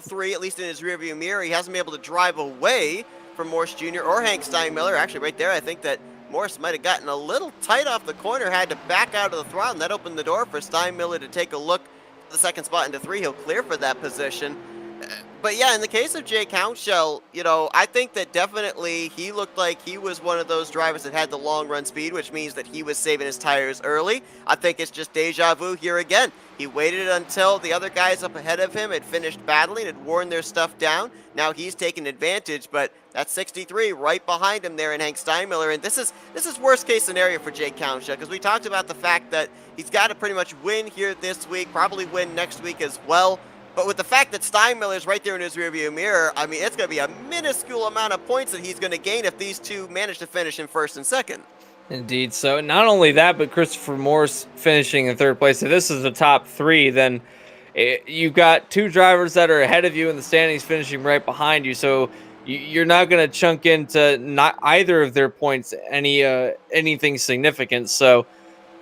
3, at least in his rearview mirror, he hasn't been able to drive away from Morse Jr. or Hank Steinmiller. Actually, right there, I think that Morse might have gotten a little tight off the corner, had to back out of the throttle, and that opened the door for Steinmiller to take a look at the second spot into 3. He'll clear for that position. But yeah, in the case of Jake Hounshell, you know, I think that definitely he looked like he was one of those drivers that had the long run speed, which means that he was saving his tires early. I think it's just deja vu here again. He waited until the other guys up ahead of him had finished battling, had worn their stuff down. Now he's taking advantage, but that's 63 right behind him there in Hank Steinmiller. And this is worst case scenario for Jake Hounshell, because we talked about the fact that he's got to pretty much win here this week, probably win next week as well. But with the fact that Steinmiller's right there in his rearview mirror, I mean, it's going to be a minuscule amount of points that he's going to gain if these two manage to finish in first and second. Indeed. So not only that, but Christopher Morse finishing in third place. If this is the top 3, then you've got 2 drivers that are ahead of you in the standings finishing right behind you. So you're not going to chunk into not either of their points anything significant. So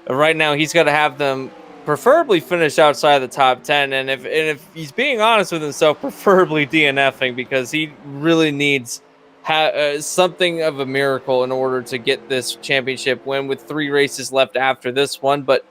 right now he's got to have them preferably finish outside the top 10, and if he's being honest with himself, preferably DNFing, because he really needs something of a miracle in order to get this championship win with 3 races left after this one. But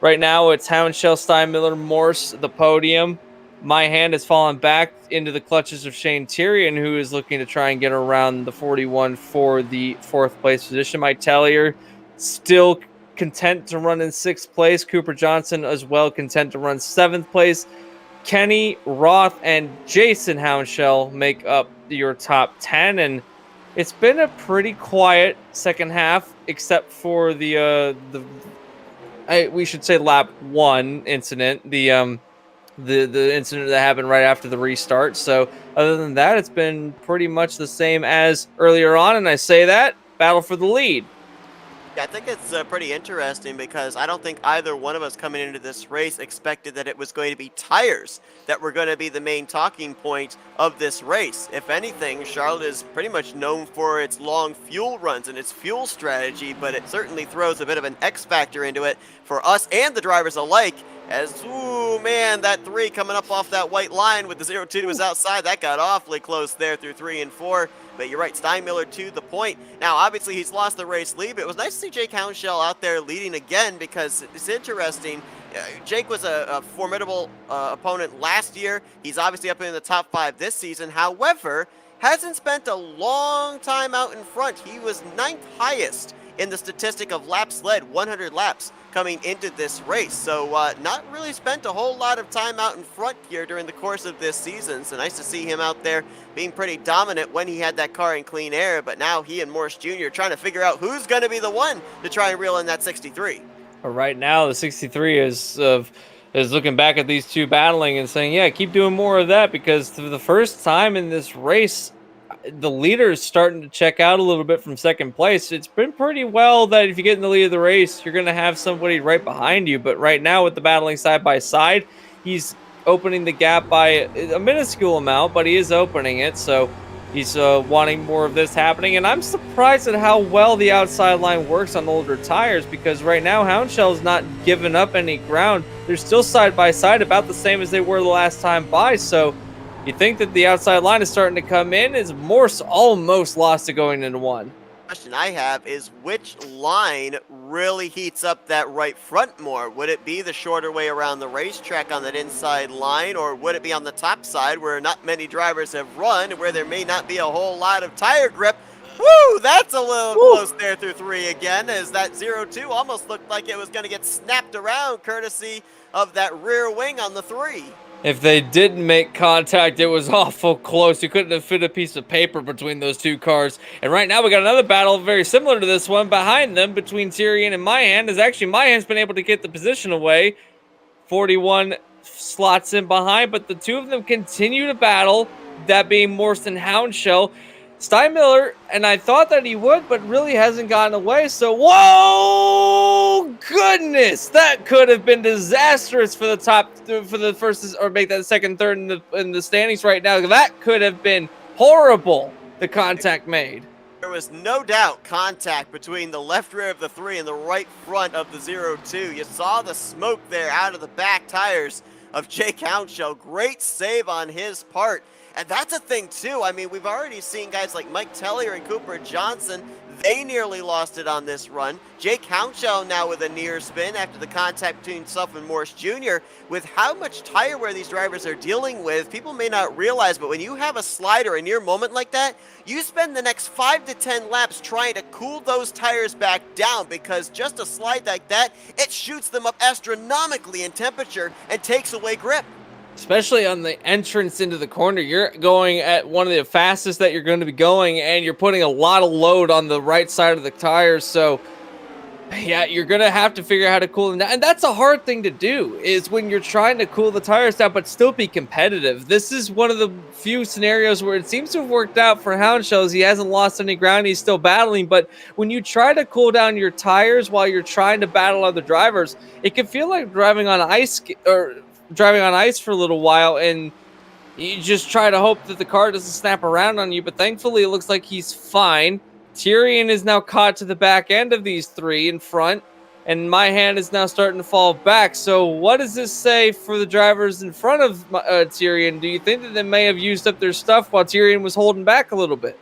right now it's Hounshell, Steinmiller, Morse, the podium. My hand has fallen back into the clutches of Shane Tyrion, who is looking to try and get around the 41 for the 4th place position. Mike Tellier still content to run in 6th place. Cooper Johnson as well, content to run 7th place. Kenny Roth and Jason Hounshell make up your top 10, and it's been a pretty quiet second half, except for we should say lap 1 incident, the incident that happened right after the restart. So other than that, it's been pretty much the same as earlier on, and I say that battle for the lead. Yeah, I think it's pretty interesting, because I don't think either one of us coming into this race expected that it was going to be tires that were going to be the main talking point of this race. If anything, Charlotte is pretty much known for its long fuel runs and its fuel strategy, but it certainly throws a bit of an X factor into it for us and the drivers alike. As, ooh, man, that 3 coming up off that white line with the 0-2 was outside. That got awfully close there through 3 and 4. But you're right, Steinmiller to the point. Now, obviously, he's lost the race lead, but it was nice to see Jake Hounshell out there leading again, because it's interesting. Jake was a formidable opponent last year. He's obviously up in the top 5 this season. However, hasn't spent a long time out in front. He was 9th highest in the statistic of laps led, 100 laps coming into this race. So not really spent a whole lot of time out in front here during the course of this season. So nice to see him out there being pretty dominant when he had that car in clean air. But now he and Morse Jr. trying to figure out who's going to be the one to try and reel in that 63. Right now, the 63 is of is looking back at these two battling and saying, yeah, keep doing more of that, because for the first time in this race, the leader is starting to check out a little bit from second place. It's been pretty well that if you get in the lead of the race, you're going to have somebody right behind you. But right now, with the battling side by side, he's opening the gap by a minuscule amount, but he is opening it. So he's wanting more of this happening. And I'm surprised at how well the outside line works on older tires, because right now, Houndshell's not giving up any ground. They're still side by side, about the same as they were the last time by. So you think that the outside line is starting to come in? Is Morse almost lost to going into one? Question I have is, which line really heats up that right front more? Would it be the shorter way around the racetrack on that inside line, or would it be on the top side where not many drivers have run, where there may not be a whole lot of tire grip? Woo! That's a little close there through 3 again, as that 0-2 almost looked like it was going to get snapped around courtesy of that rear wing on the 3. If they didn't make contact, it was awful close. You couldn't have fit a piece of paper between those two cars. And right now we got another battle very similar to this one behind them between Tyrion and Mayan. As actually Mayan's been able to get the position away. 41 slots in behind, but the two of them continue to battle, that being Morse and Houndshell. Steinmiller, and I thought that he would, but really hasn't gotten away. So, whoa, goodness, that could have been disastrous for the top, for the first, or make that second, third in the standings right now. That could have been horrible, the contact made. There was no doubt contact between the left rear of the 3 and the right front of the 0-2. You saw the smoke there out of the back tires of Jake Houndshell. Great save on his part. And that's a thing, too. I mean, we've already seen guys like Mike Tellier and Cooper Johnson. They nearly lost it on this run. Jake Houndshell now with a near spin after the contact between himself and Morse Jr. With how much tire wear these drivers are dealing with, people may not realize, but when you have a slide or a near moment like that, you spend the next 5 to 10 laps trying to cool those tires back down, because just a slide like that, it shoots them up astronomically in temperature and takes away grip. Especially on the entrance into the corner, you're going at one of the fastest that you're going to be going, and you're putting a lot of load on the right side of the tires. So, yeah, you're going to have to figure out how to cool them down. And that's a hard thing to do, is when you're trying to cool the tires down but still be competitive. This is one of the few scenarios where it seems to have worked out for Houndshell. He hasn't lost any ground. He's still battling. But when you try to cool down your tires while you're trying to battle other drivers, it can feel like driving on ice for a little while, and you just try to hope that the car doesn't snap around on you. But thankfully, it looks like he's fine. Tyrion is now caught to the back end of these 3 in front, and my hand is now starting to fall back. So what does this say for the drivers in front of Tyrion? Do you think that they may have used up their stuff while Tyrion was holding back a little bit?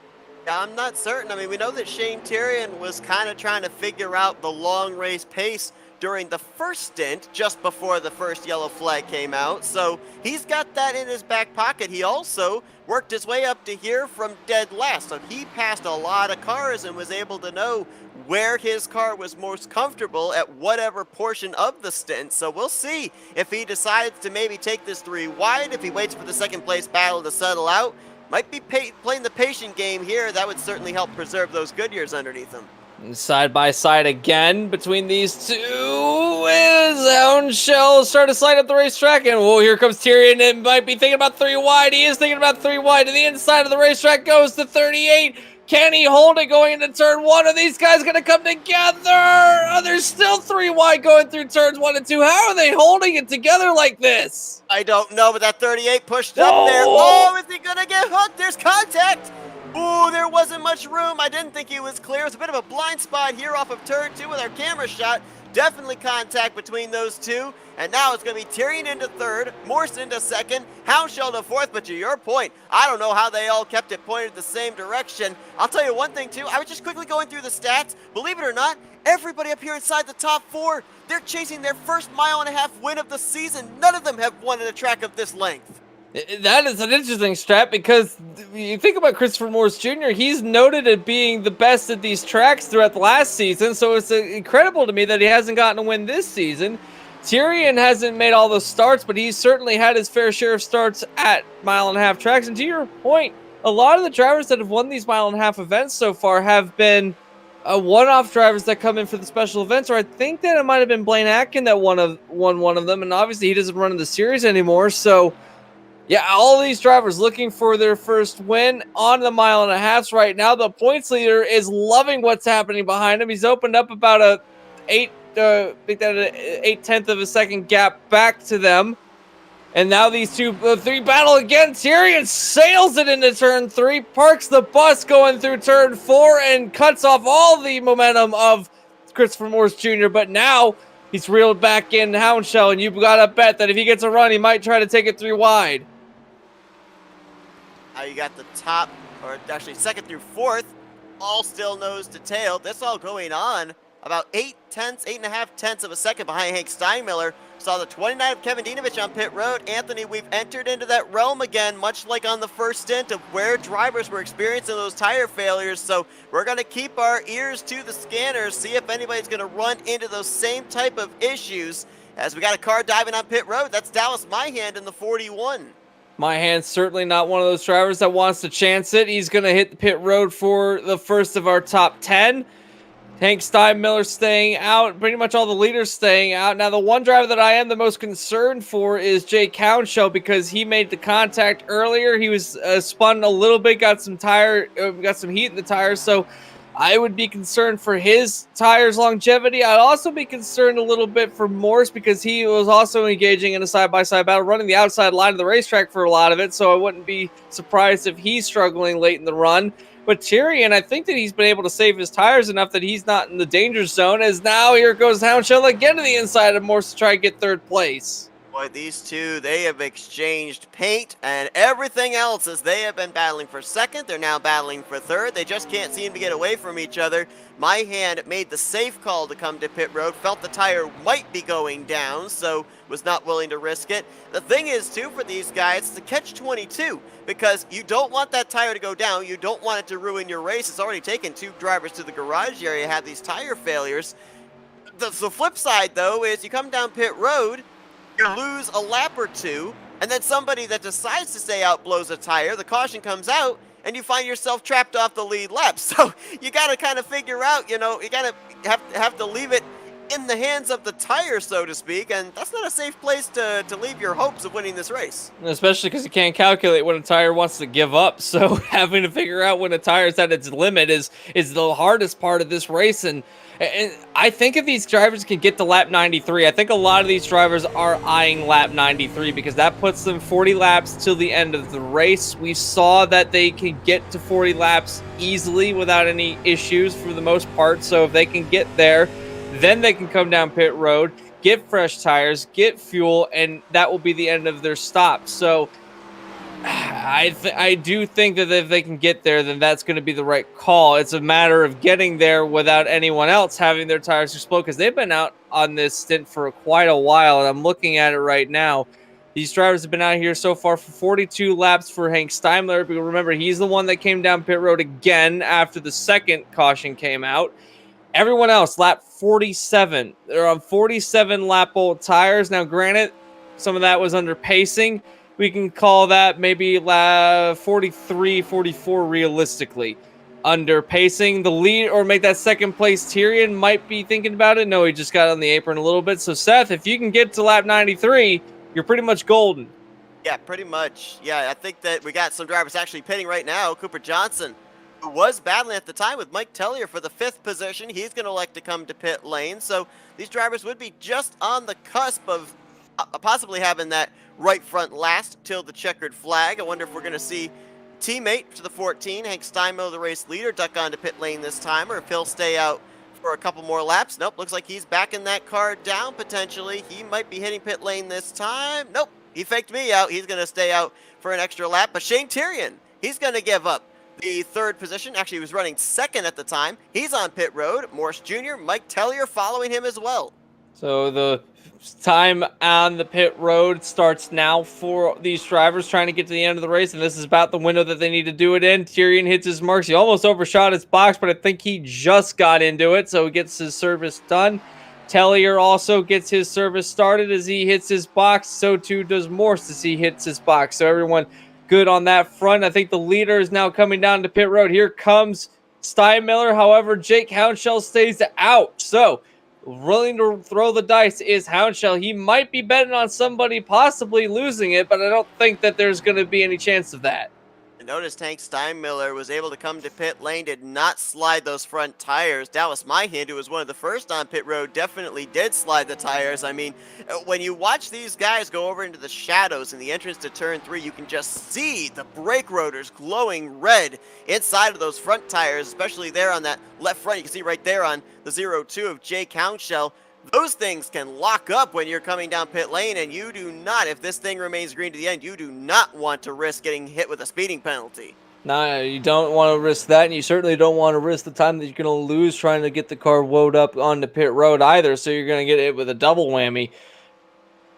Yeah, I'm not certain. I mean, we know that Shane Tyrion was kind of trying to figure out the long race pace during the first stint, just before the first yellow flag came out. So he's got that in his back pocket. He also worked his way up to here from dead last. So he passed a lot of cars and was able to know where his car was most comfortable at whatever portion of the stint. So we'll see if he decides to maybe take this 3 wide, if he waits for the second place battle to settle out. Might be playing the patient game here. That would certainly help preserve those good years underneath him. Side by side again between these two. Is Houndshell start to slide up the racetrack, and whoa, here comes Tyrion. It might be thinking about 3 wide. He is thinking about 3 wide. To the inside of the racetrack goes to 38. Can he hold it going into turn 1? Are these guys going to come together? Oh, there's still 3 wide going through turns 1 and 2. How are they holding it together like this? I don't know, but that 38 pushed up there. Oh, is he going to get hooked? There's contact. Ooh, there wasn't much room. I didn't think he was clear. It was a bit of a blind spot here off of turn 2 with our camera shot. Definitely contact between those two. And now it's going to be Tyrion into third, Morse into second, Houndshell to fourth. But to your point, I don't know how they all kept it pointed the same direction. I'll tell you one thing, too. I was just quickly going through the stats. Believe it or not, everybody up here inside the top 4, they're chasing their first 1.5 mile win of the season. None of them have won at a track of this length. That is an interesting strat, because you think about Christopher Morse Jr., he's noted at being the best at these tracks throughout the last season, so it's incredible to me that he hasn't gotten a win this season. Tyrion hasn't made all the starts, but he's certainly had his fair share of starts at 1.5 mile tracks. And to your point, a lot of the drivers that have won these 1.5 mile events so far have been one-off drivers that come in for the special events, or I think that it might have been Blaine Atkin that won one of them, and obviously he doesn't run in the series anymore. So yeah, all these drivers looking for their first win on the mile and a half right now. The points leader is loving what's happening behind him. He's opened up about a think that 8/10 of a second gap back to them. And now these three battle again. Tyrion sails it into turn 3, parks the bus going through turn 4, and cuts off all the momentum of Christopher Morse Jr. But now he's reeled back in Houndshell, and you've got to bet that if he gets a run, he might try to take it 3 wide. You got the top, or actually second through fourth, all still nose to tail. This all going on about 8.5 of a second behind Hank Steinmiller. Saw the 29 of Kevin Dinovich on pit road. Anthony, we've entered into that realm again, much like on the first stint of where drivers were experiencing those tire failures. So we're going to keep our ears to the scanners, see if anybody's going to run into those same type of issues. As we got a car diving on pit road, that's Dallas Myhand in the 41. Myhand's certainly not one of those drivers that wants to chance it. He's going to hit the pit road for the first of our top 10. Hank Steinmiller staying out. Pretty much all the leaders staying out. Now, the one driver that I am the most concerned for is Jake Houndshell, because he made the contact earlier. He was spun a little bit, got some heat in the tires. So I would be concerned for his tires longevity. I'd also be concerned a little bit for Morse, because he was also engaging in a side-by-side battle, running the outside line of the racetrack for a lot of it. So I wouldn't be surprised if he's struggling late in the run. But Tyrion, I think that he's been able to save his tires enough that he's not in the danger zone, as now here goes Houndshell again to the inside of Morse to try and get third place. Boy, these two, they have exchanged paint and everything else as they have been battling for second. They're now battling for third. They just can't seem to get away from each other. Myhand made the safe call to come to pit road, felt the tire might be going down, so was not willing to risk it. The thing is, too, for these guys, it's the catch-22, because you don't want that tire to go down. You don't want it to ruin your race. It's already taken 2 drivers to the garage area, have these tire failures. The flip side, though, is you come down pit road, you lose a lap or 2, and then somebody that decides to stay out blows a tire, the caution comes out, and you find yourself trapped off the lead lap. So you got to kind of figure out, you got to have to leave it in the hands of the tire, so to speak, and that's not a safe place to leave your hopes of winning this race. Especially because you can't calculate when a tire wants to give up, so having to figure out when a tire's at its limit is the hardest part of this race. And I think if these drivers can get to lap 93, I think a lot of these drivers are eyeing lap 93, because that puts them 40 laps till the end of the race. We saw that they can get to 40 laps easily without any issues for the most part, so if they can get there, then they can come down pit road, get fresh tires, get fuel, and that will be the end of their stop. So I do think that if they can get there, then that's going to be the right call. It's a matter of getting there without anyone else having their tires explode, because they've been out on this stint for quite a while, and I'm looking at it right now. These drivers have been out here so far for 42 laps for Hank Steinmiller. But remember, he's the one that came down pit road again after the second caution came out. Everyone else, lap 47. They're on 47 lap old tires. Now, granted, some of that was under pacing. We can call that maybe lap 43, 44 realistically. Under pacing, the lead, or make that second place Tyrion might be thinking about it. No, he just got on the apron a little bit. So, Seth, if you can get to lap 93, you're pretty much golden. Yeah, pretty much. Yeah, I think that we got some drivers actually pitting right now. Cooper Johnson, who was battling at the time with Mike Tellier for the 5th position. He's going to elect to come to pit lane. So these drivers would be just on the cusp of possibly having that right front last till the checkered flag. I wonder if we're going to see teammate to the 14, Hank Steinmiller, the race leader, duck onto pit lane this time, or if he'll stay out for a couple more laps. Nope, looks like he's backing that car down potentially. He might be hitting pit lane this time. Nope, he faked me out. He's going to stay out for an extra lap. But Shane Tyrion, he's going to give up the 3rd position. Actually, he was running 2nd at the time. He's on pit road. Morse Jr., Mike Tellier following him as well. So the time on the pit road starts now for these drivers trying to get to the end of the race, and this is about the window that they need to do it in. Tyrion hits his marks. He almost overshot his box, but I think he just got into it, so he gets his service done. Tellier also gets his service started as he hits his box. So too does Morse as he hits his box. So everyone good on that front. I think the leader is now coming down to pit road. Here comes Steinmiller. However, Jake Houndshell stays out. So, willing to throw the dice is Houndshell. He might be betting on somebody possibly losing it, but I don't think that there's going to be any chance of that. Notice Hank Steinmiller was able to come to pit lane, did not slide those front tires. Dallas Myhand, who was one of the first on pit road, definitely did slide the tires. I mean, when you watch these guys go over into the shadows in the entrance to turn 3, you can just see the brake rotors glowing red inside of those front tires, especially there on that left front. You can see right there on the 0-2 of Jake Houndshell. Those things can lock up when you're coming down pit lane, and you do not, if this thing remains green to the end, you do not want to risk getting hit with a speeding penalty. No, you don't want to risk that, and you certainly don't want to risk the time that you're going to lose trying to get the car woed up onto pit road either, so you're going to get hit with a double whammy.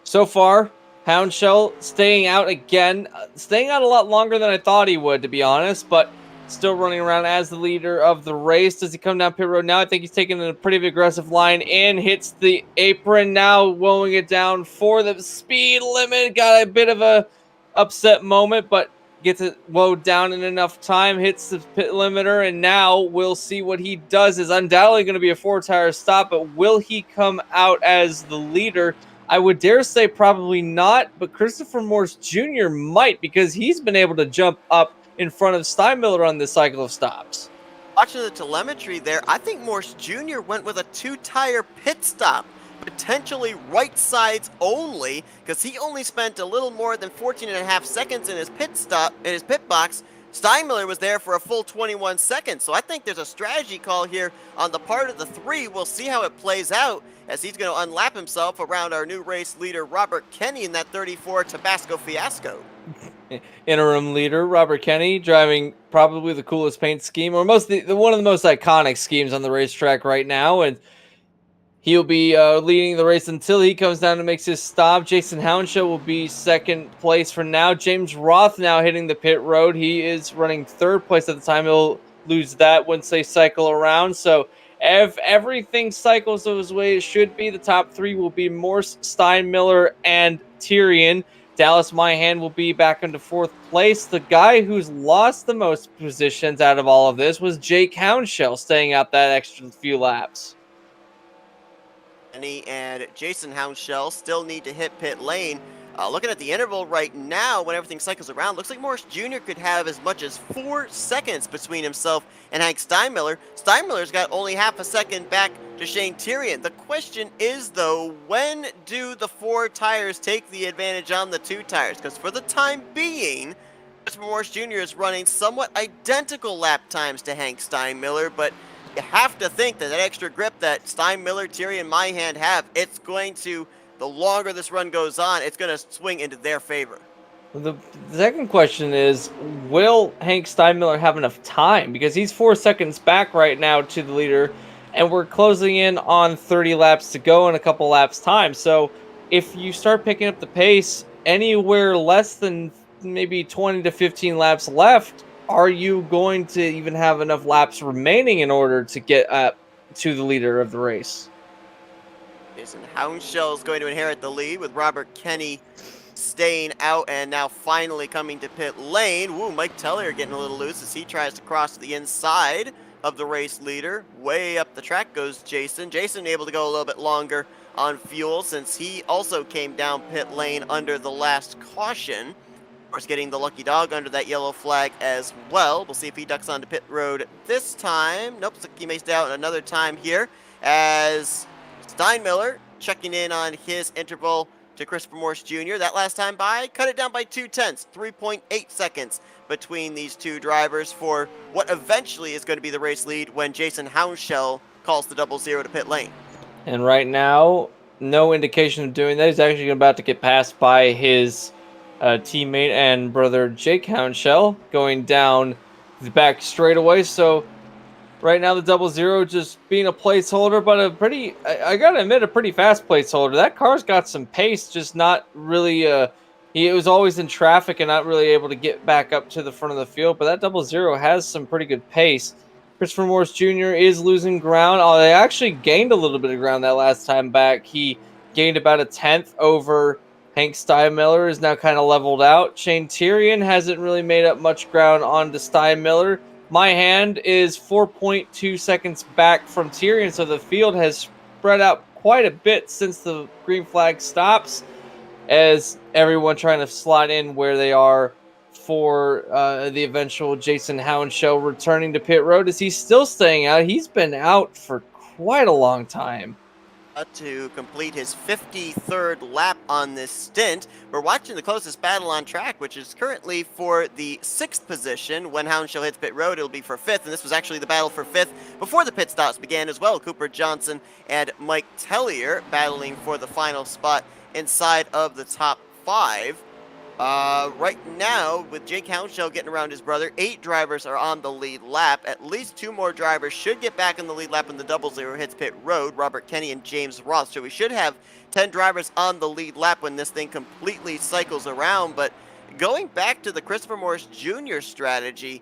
So far, Houndshell staying out again, staying out a lot longer than I thought he would, to be honest, but still running around as the leader of the race. Does he come down pit road now? I think he's taking a pretty aggressive line in, hits the apron, now rolling it down for the speed limit. Got a bit of a upset moment, but gets it woed down in enough time, hits the pit limiter, and now we'll see what he does. Is undoubtedly going to be a 4-tire stop, but will he come out as the leader? I would dare say probably not, but Christopher Morse Jr. might, because he's been able to jump up in front of Steinmiller on this cycle of stops. Watching the telemetry there, I think Morse Jr. went with a 2-tire pit stop, potentially right sides only, because he only spent a little more than 14.5 seconds in his pit box. Steinmiller was there for a full 21 seconds, so I think there's a strategy call here on the part of the 3. We'll see how it plays out, as he's going to unlap himself around our new race leader, Robert Kenny, in that 34 Tabasco Fiasco. Interim leader Robert Kenny driving probably the coolest paint scheme, or one of the most iconic schemes on the racetrack right now, and he'll be leading the race until he comes down and makes his stop. Jason Houndshell will be second place for now. James Roth now hitting the pit road. He is running third place at the time. He'll lose that once they cycle around. So if everything cycles those way it should be, the top 3 will be Morse, Steinmiller, and Tyrion. Dallas Myhand will be back into 4th place. The guy who's lost the most positions out of all of this was Jake Houndshell, staying out that extra few laps. Kenny and Jason Houndshell still need to hit pit lane. Looking at the interval right now, when everything cycles around, looks like Morse Jr. could have as much as 4 seconds between himself and Hank Steinmiller. Steinmiller's got only half a second back to Shane Tyrion. The question is, though, when do the 4 tires take the advantage on the 2 tires? Because for the time being, Christopher Morse Jr. is running somewhat identical lap times to Hank Steinmiller, but you have to think that extra grip that Steinmiller, Tyrion, Myhand have, it's going to, the longer this run goes on, it's going to swing into their favor. The second question is, will Hank Steinmiller have enough time? Because he's 4 seconds back right now to the leader, and we're closing in on 30 laps to go in a couple laps time. So if you start picking up the pace anywhere less than maybe 20 to 15 laps left, are you going to even have enough laps remaining in order to get up to the leader of the race? Jason Houndshell is going to inherit the lead, with Robert Kenny staying out and now finally coming to pit lane. Woo, Mike Tellier getting a little loose as he tries to cross to the inside of the race leader. Way up the track goes Jason. Jason able to go a little bit longer on fuel, since he also came down pit lane under the last caution. Of course, getting the lucky dog under that yellow flag as well. We'll see if he ducks onto pit road this time. Nope, so he makes it out another time here, as Steinmiller checking in on his interval to Christopher Morse Jr. That last time by, cut it down by 0.2, 3.8 seconds between these 2 drivers for what eventually is going to be the race lead when Jason Houndshell calls the 00 to pit lane. And right now, no indication of doing that. He's actually about to get passed by his teammate and brother Jake Houndshell, going down the back straightaway. So right now the 00 just being a placeholder, but a pretty, I gotta admit, a pretty fast placeholder. That car's got some pace, just not really, he was always in traffic and not really able to get back up to the front of the field, but that 00 has some pretty good pace. Christopher Morse Jr. is losing ground. Oh, they actually gained a little bit of ground that last time back. He gained about a 10th over Hank Steinmiller, is now kind of leveled out. Shane Tyrion hasn't really made up much ground onto Steinmiller. My hand is 4.2 seconds back from Tyrion, so the field has spread out quite a bit since the green flag stops, as everyone trying to slot in where they are for the eventual Jason Hound show returning to pit road. Is he still staying out? He's been out for quite a long time. To complete his 53rd lap on this stint. We're watching the closest battle on track, which is currently for the 6th position. When Hound Show hits pit road, it'll be for 5th, and this was actually the battle for 5th before the pit stops began as well. Cooper Johnson and Mike Tellier battling for the final spot inside of the top 5. Right now, with Jake Hounshell getting around his brother, 8 drivers are on the lead lap. At least 2 more drivers should get back on the lead lap when the double zero hits pit road, Robert Kenny and James Ross. So we should have 10 drivers on the lead lap when this thing completely cycles around. But going back to the Christopher Morris Jr. strategy,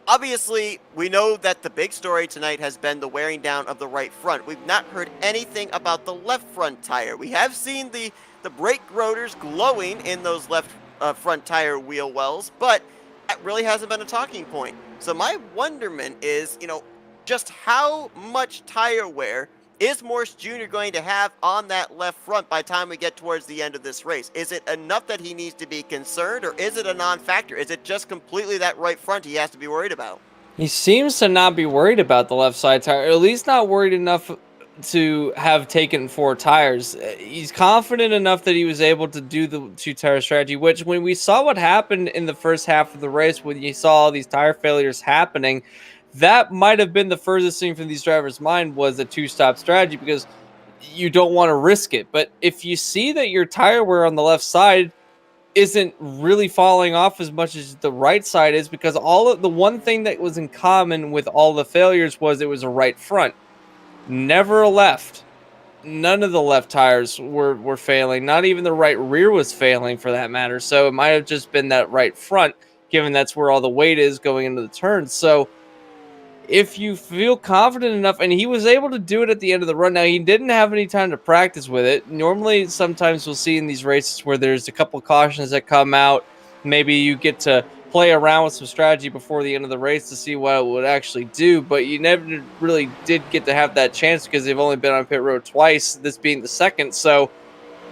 obviously, we know that the big story tonight has been the wearing down of the right front. We've not heard anything about the left front tire. We have seen the brake rotors glowing in those left front tire wheel wells, but that really hasn't been a talking point. So my wonderment is, just how much tire wear is Morse Jr. going to have on that left front by the time we get towards the end of this race? Is it enough that he needs to be concerned, or is it a non-factor? Is it just completely that right front he has to be worried about? He seems to not be worried about the left side tire, or at least not worried enough to have taken 4 tires. He's confident enough that he was able to do the 2 tire strategy, which when we saw what happened in the first half of the race, when you saw all these tire failures happening, that might have been the furthest thing from these drivers' mind was a 2-stop strategy, because you don't want to risk it. But if you see that your tire wear on the left side isn't really falling off as much as the right side is, because all of the one thing that was in common with all the failures was it was a right front, never a left. None of the left tires were failing. Not even the right rear was failing, for that matter. So it might have just been that right front, given that's where all the weight is going into the turns. So if you feel confident enough, and he was able to do it at the end of the run. Now, he didn't have any time to practice with it. Normally, sometimes we'll see in these races where there's a couple of cautions that come out. Maybe you get to play around with some strategy before the end of the race to see what it would actually do, but you never really did get to have that chance because they've only been on pit road twice, this being the second. So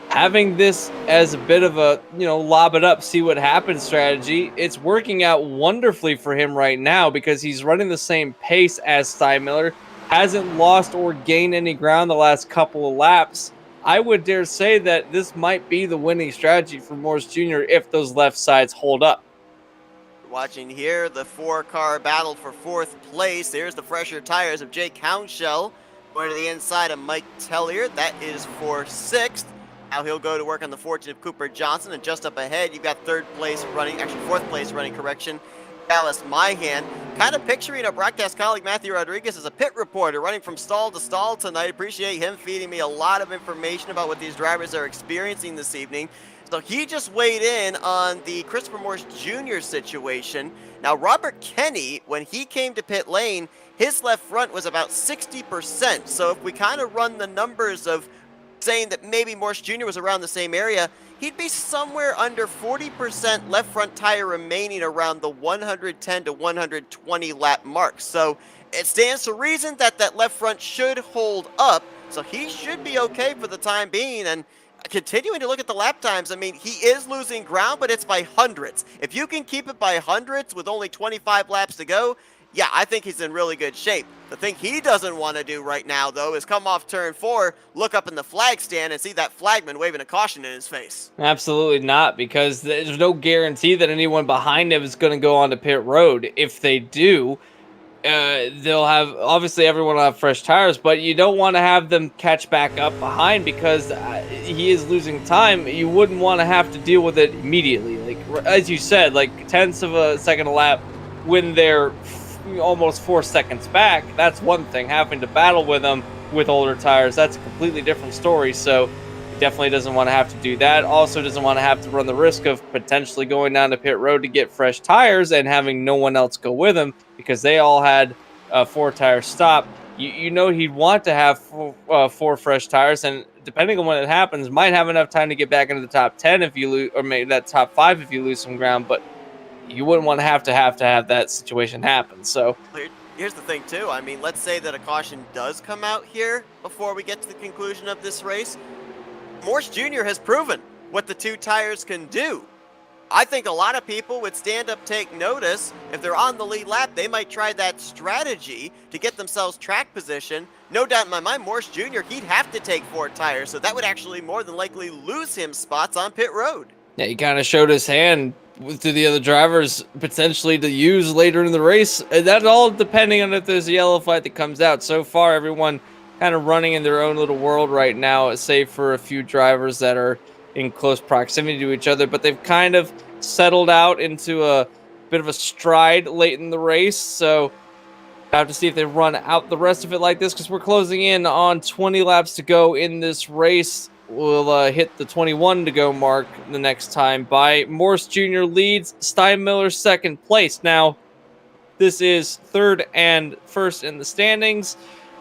having this as a bit of a, lob it up, see what happens strategy, it's working out wonderfully for him right now, because he's running the same pace as Steinmiller, hasn't lost or gained any ground the last couple of laps. I would dare say that this might be the winning strategy for Morris Jr. if those left sides hold up. Watching here, the 4-car battle for 4th place. There's the fresher tires of Jake Hounshell going to the inside of Mike Tellier. That is for 6th. Now he'll go to work on the fortune of Cooper Johnson, and just up ahead, you've got 4th place running, Dallas Myhan. Kind of picturing our broadcast colleague Matthew Rodriguez as a pit reporter running from stall to stall tonight. Appreciate him feeding me a lot of information about what these drivers are experiencing this evening. So he just weighed in on the Christopher Morris Jr. situation. Now, Robert Kenny, when he came to pit lane, his left front was about 60%. So if we kind of run the numbers of saying that maybe Morris Jr. was around the same area, he'd be somewhere under 40% left front tire remaining around the 110 to 120 lap mark. So it stands to reason that that left front should hold up. So he should be okay for the time being. And continuing to look at the lap times, I mean, he is losing ground, but it's by hundreds. If you can keep it by hundreds with only 25 laps to go, yeah, I think he's in really good shape. The thing he doesn't want to do right now, though, is come off turn 4, look up in the flag stand, and see that flagman waving a caution in his face. Absolutely not, because there's no guarantee that anyone behind him is going to go onto pit road. If they do, they'll have, obviously everyone will have fresh tires, but you don't want to have them catch back up behind, because he is losing time. You wouldn't want to have to deal with it immediately. Like, as you said, like tenths of a second a lap when they're almost 4 seconds back, that's one thing. Having to battle with them with older tires, that's a completely different story. So he definitely doesn't want to have to do that. Also doesn't want to have to run the risk of potentially going down to pit road to get fresh tires and having no one else go with him, because they all had a 4-tire stop. He'd want to have 4 fresh tires, and depending on when it happens, might have enough time to get back into the top 10 if you lose, or maybe that top 5 if you lose some ground. But you wouldn't want to have that situation happen. So Here's the thing, too. I mean, let's say that a caution does come out here before we get to the conclusion of this race. Morse Jr. has proven what the two tires can do. I think a lot of people would stand up, take notice. If they're on the lead lap, they might try that strategy to get themselves track position. No doubt in my mind, Morse Jr., he'd have to take 4 tires, so that would actually more than likely lose him spots on pit road. Yeah, he kind of showed his hand to the other drivers potentially to use later in the race. That's all depending on if there's a yellow flag that comes out. So far, everyone kind of running in their own little world right now, save for a few drivers that are in close proximity to each other, but they've kind of settled out into a bit of a stride late in the race. So I have to see if they run out the rest of it like this, because we're closing in on 20 laps to go in this race. We'll hit the 21 to go mark the next time. By Morse Jr. leads, Steinmiller second place. Now, this is third and first in the standings.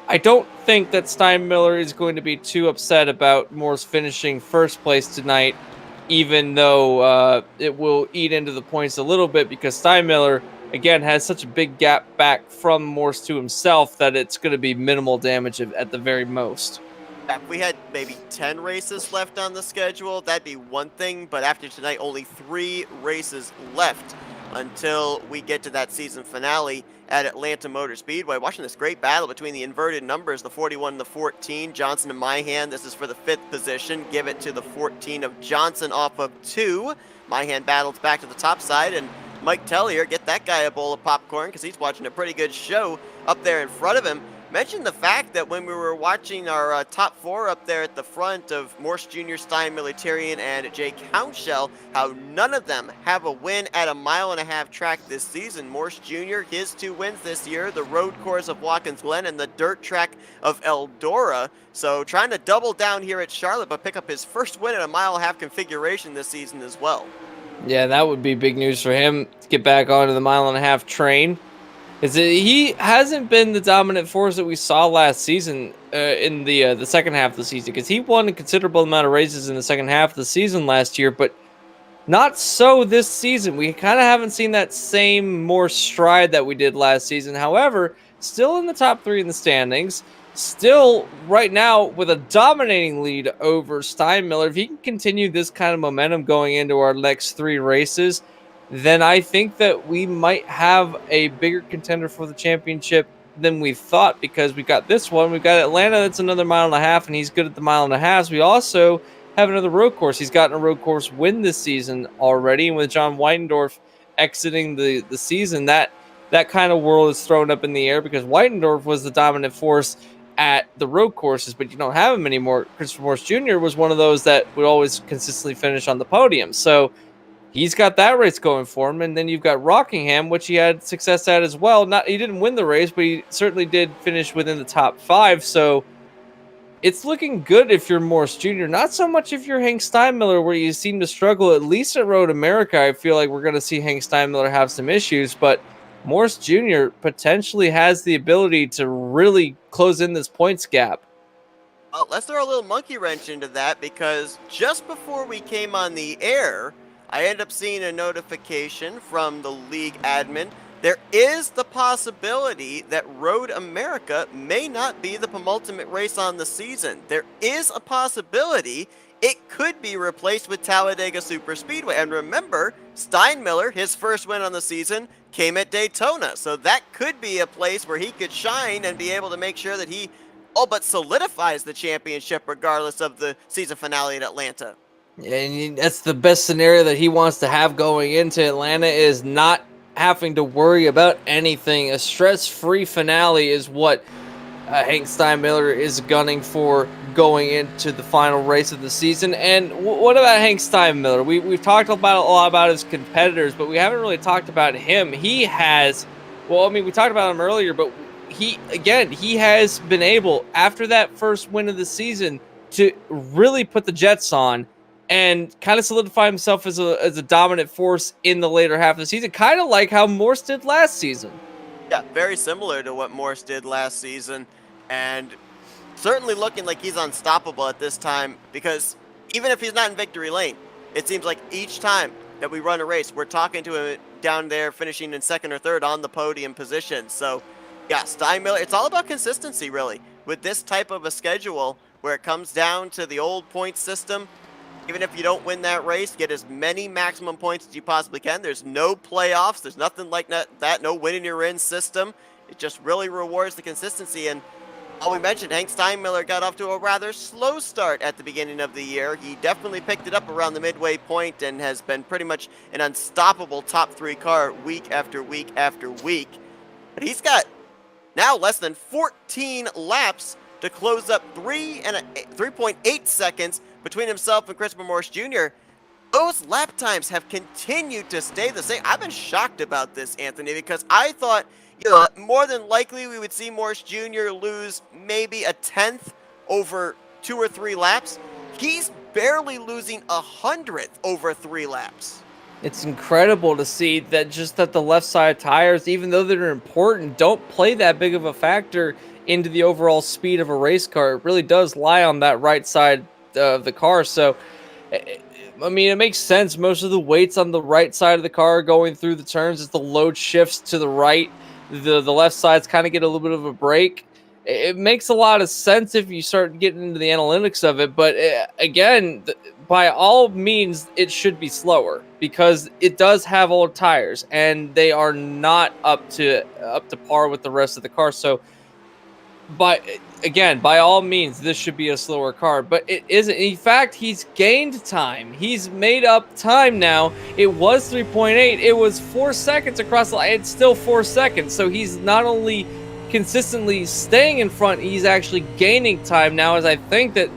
I don't think that Steinmiller is going to be too upset about Morse finishing first place tonight, even though it will eat into the points a little bit, because Steinmiller, again, has such a big gap back from Morse to himself that it's going to be minimal damage at the very most. If we had maybe 10 races left on the schedule, that'd be one thing, but after tonight, only 3 races left until we get to that season finale at Atlanta Motor Speedway. Watching this great battle between the inverted numbers, the 41 and the 14. Johnson and Myhan, this is for the 5th position. Give it to the 14 of Johnson off of 2. Myhan battles back to the top side, and Mike Tellier, get that guy a bowl of popcorn because he's watching a pretty good show up there in front of him. Mentioned the fact that when we were watching our top 4 up there at the front of Morse Jr., Steinmiller, Tyrion, and Jake Hounshell, how none of them have a win at a 1.5 mile track this season. Morse Jr., his 2 wins this year, the road course of Watkins Glen and the dirt track of Eldora. So trying to double down here at Charlotte, but pick up his first win at a 1.5 mile configuration this season as well. Yeah, that would be big news for him to get back onto the 1.5 mile train. He hasn't been the dominant force that we saw last season in the second half of the season, because he won a considerable amount of races in the second half of the season last year, but not so this season. We kind of haven't seen that same more stride that we did last season. However, still in the top 3 in the standings, still right now with a dominating lead over Steinmiller. If he can continue this kind of momentum going into our next 3 races, then I think that we might have a bigger contender for the championship than we thought, because we got this one. We've got Atlanta, that's another 1.5 miles, and he's good at the 1.5 miles. We also have another road course. He's gotten a road course win this season already, and with John Weitendorf exiting the season, that kind of world is thrown up in the air, because Weitendorf was the dominant force at the road courses, but you don't have him anymore. Christopher Morse Jr. was one of those that would always consistently finish on the podium. So he's got that race going for him. And then you've got Rockingham, which he had success at as well. He didn't win the race, but he certainly did finish within the top 5. So it's looking good if you're Morse Jr. Not so much if you're Hank Steinmiller, where you seem to struggle. At least at Road America, I feel like we're going to see Hank Steinmiller have some issues. But Morse Jr. potentially has the ability to really close in this points gap. Let's throw a little monkey wrench into that, because just before we came on the air, I ended up seeing a notification from the league admin. There is the possibility that Road America may not be the penultimate race on the season. There is a possibility it could be replaced with Talladega Superspeedway. And remember, Steinmiller, his first win on the season, came at Daytona. So that could be a place where he could shine and be able to make sure that he all but solidifies the championship regardless of the season finale at Atlanta. And that's the best scenario that he wants to have going into Atlanta, is not having to worry about anything. A stress-free finale is what Hank Steinmiller is gunning for going into the final race of the season. And what about Hank Steinmiller? We've talked a lot about his competitors, but we haven't really talked about him. We talked about him earlier, but he has been able, after that first win of the season, to really put the Jets on and kind of solidify himself as a dominant force in the later half of the season, kind of like how Morse did last season. Yeah, very similar to what Morse did last season, and certainly looking like he's unstoppable at this time, because even if he's not in victory lane, it seems like each time that we run a race, we're talking to him down there finishing in second or third on the podium position. So, yeah, Steinmiller, it's all about consistency, really. With this type of a schedule where it comes down to the old point system, even if you don't win that race, get as many maximum points as you possibly can. There's no playoffs. There's nothing like that, no winning your in system. It just really rewards the consistency. And all we mentioned, Hank Steinmiller got off to a rather slow start at the beginning of the year. He definitely picked it up around the midway point and has been pretty much an unstoppable top 3 car week after week after week. But he's got now less than 14 laps to close up 3.8 seconds between himself and Christopher Morse Jr. Those lap times have continued to stay the same. I've been shocked about this, Anthony, because I thought, more than likely we would see Morse Jr. lose maybe a tenth over 2 or 3 laps. He's barely losing 100th over 3 laps. It's incredible to see that the left side tires, even though they're important, don't play that big of a factor into the overall speed of a race car. It really does lie on that right side of the car. So, I mean, it makes sense. Most of the weight's on the right side of the car going through the turns as the load shifts to the right. The left sides kind of get a little bit of a break. It makes a lot of sense if you start getting into the analytics of it. But again, by all means, it should be slower because it does have old tires and they are not up to par with the rest of the car. So, by all means, this should be a slower car, but it isn't. In fact, he's gained time. He's made up time now. It was 3.8. It was 4 seconds across the line. It's still 4 seconds. So he's not only consistently staying in front, he's actually gaining time now, as I think that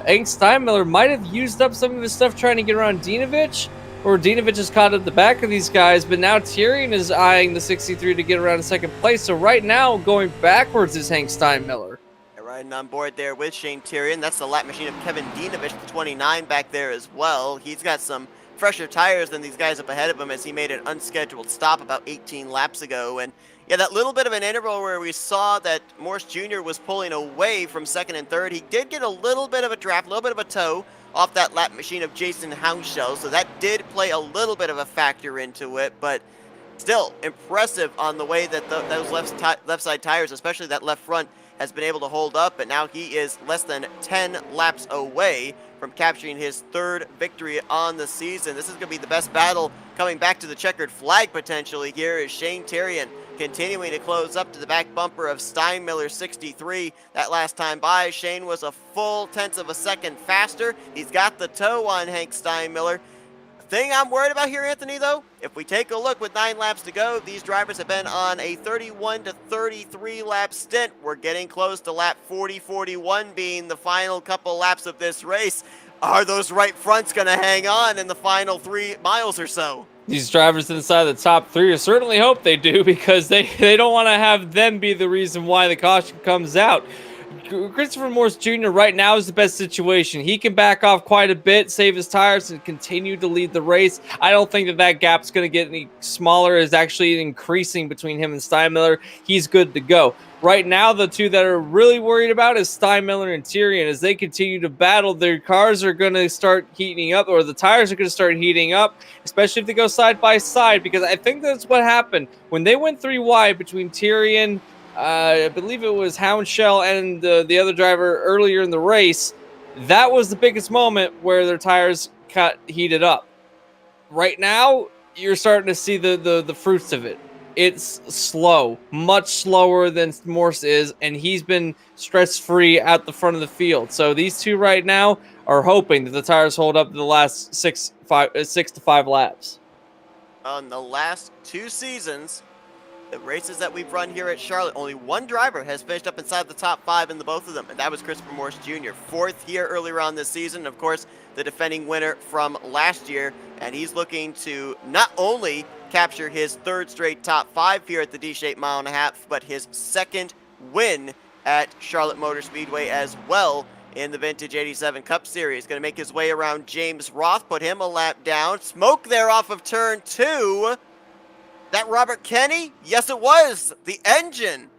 Hank Steinmiller might have used up some of his stuff trying to get around Dinovich, or Dinovich is caught at the back of these guys, but now Tyrion is eyeing the 63 to get around in second place. So right now, going backwards is Hank Steinmiller. Riding on board there with Shane Tyrion. That's the lap machine of Kevin Dinovich, the 29 back there as well. He's got some fresher tires than these guys up ahead of him as he made an unscheduled stop about 18 laps ago. And yeah, that little bit of an interval where we saw that Morse Jr. was pulling away from second and third, he did get a little bit of a draft, a little bit of a tow off that lap machine of Jason Hounshell, so that did play a little bit of a factor into it, but still impressive on the way that those left side tires, especially that left front, has been able to hold up. But now he is less than 10 laps away from capturing his 3rd victory on the season. This is going to be the best battle coming back to the checkered flag potentially here, is Shane Tyrion continuing to close up to the back bumper of Steinmiller 63. That last time by, Shane was a full 1/10 of a second faster. He's got the toe on Hank Steinmiller. Thing I'm worried about here, Anthony, though, if we take a look with 9 laps to go, these drivers have been on a 31 to 33 lap stint. We're getting close to lap 40-41 being the final couple laps of this race. Are those right fronts going to hang on in the final 3 miles or so? These drivers inside the top 3, I certainly hope they do, because they don't want to have them be the reason why the caution comes out. Christopher Morse Jr. right now is the best situation. He can back off quite a bit, save his tires, and continue to lead the race. I don't think that gap's going to get any smaller. It's actually increasing between him and Steinmiller. He's good to go. Right now, the two that are really worried about is Steinmiller and Tyrion. As they continue to battle, their cars are going to start heating up, or the tires are going to start heating up, especially if they go side by side, because I think that's what happened. When they went 3 wide between Tyrion, I believe it was Hounshell and the other driver earlier in the race, that was the biggest moment where their tires got heated up. Right now, you're starting to see the fruits of it. It's slow, much slower than Morse is, and he's been stress-free at the front of the field. So these two right now are hoping that the tires hold up the last 6 to 5 laps. On the last 2 seasons, the races that we've run here at Charlotte, only 1 driver has finished up inside the top 5 in the both of them, and that was Christopher Morse Jr. 4th here earlier on this season. Of course, the defending winner from last year, and he's looking to not only capture his 3rd straight top 5 here at the D-shaped mile and a half, but his 2nd win at Charlotte Motor Speedway as well in the Vintage 87 Cup Series. Going to make his way around James Roth, put him a lap down. Smoke there off of turn 2. That Robert Kenny? Yes, it was. The engine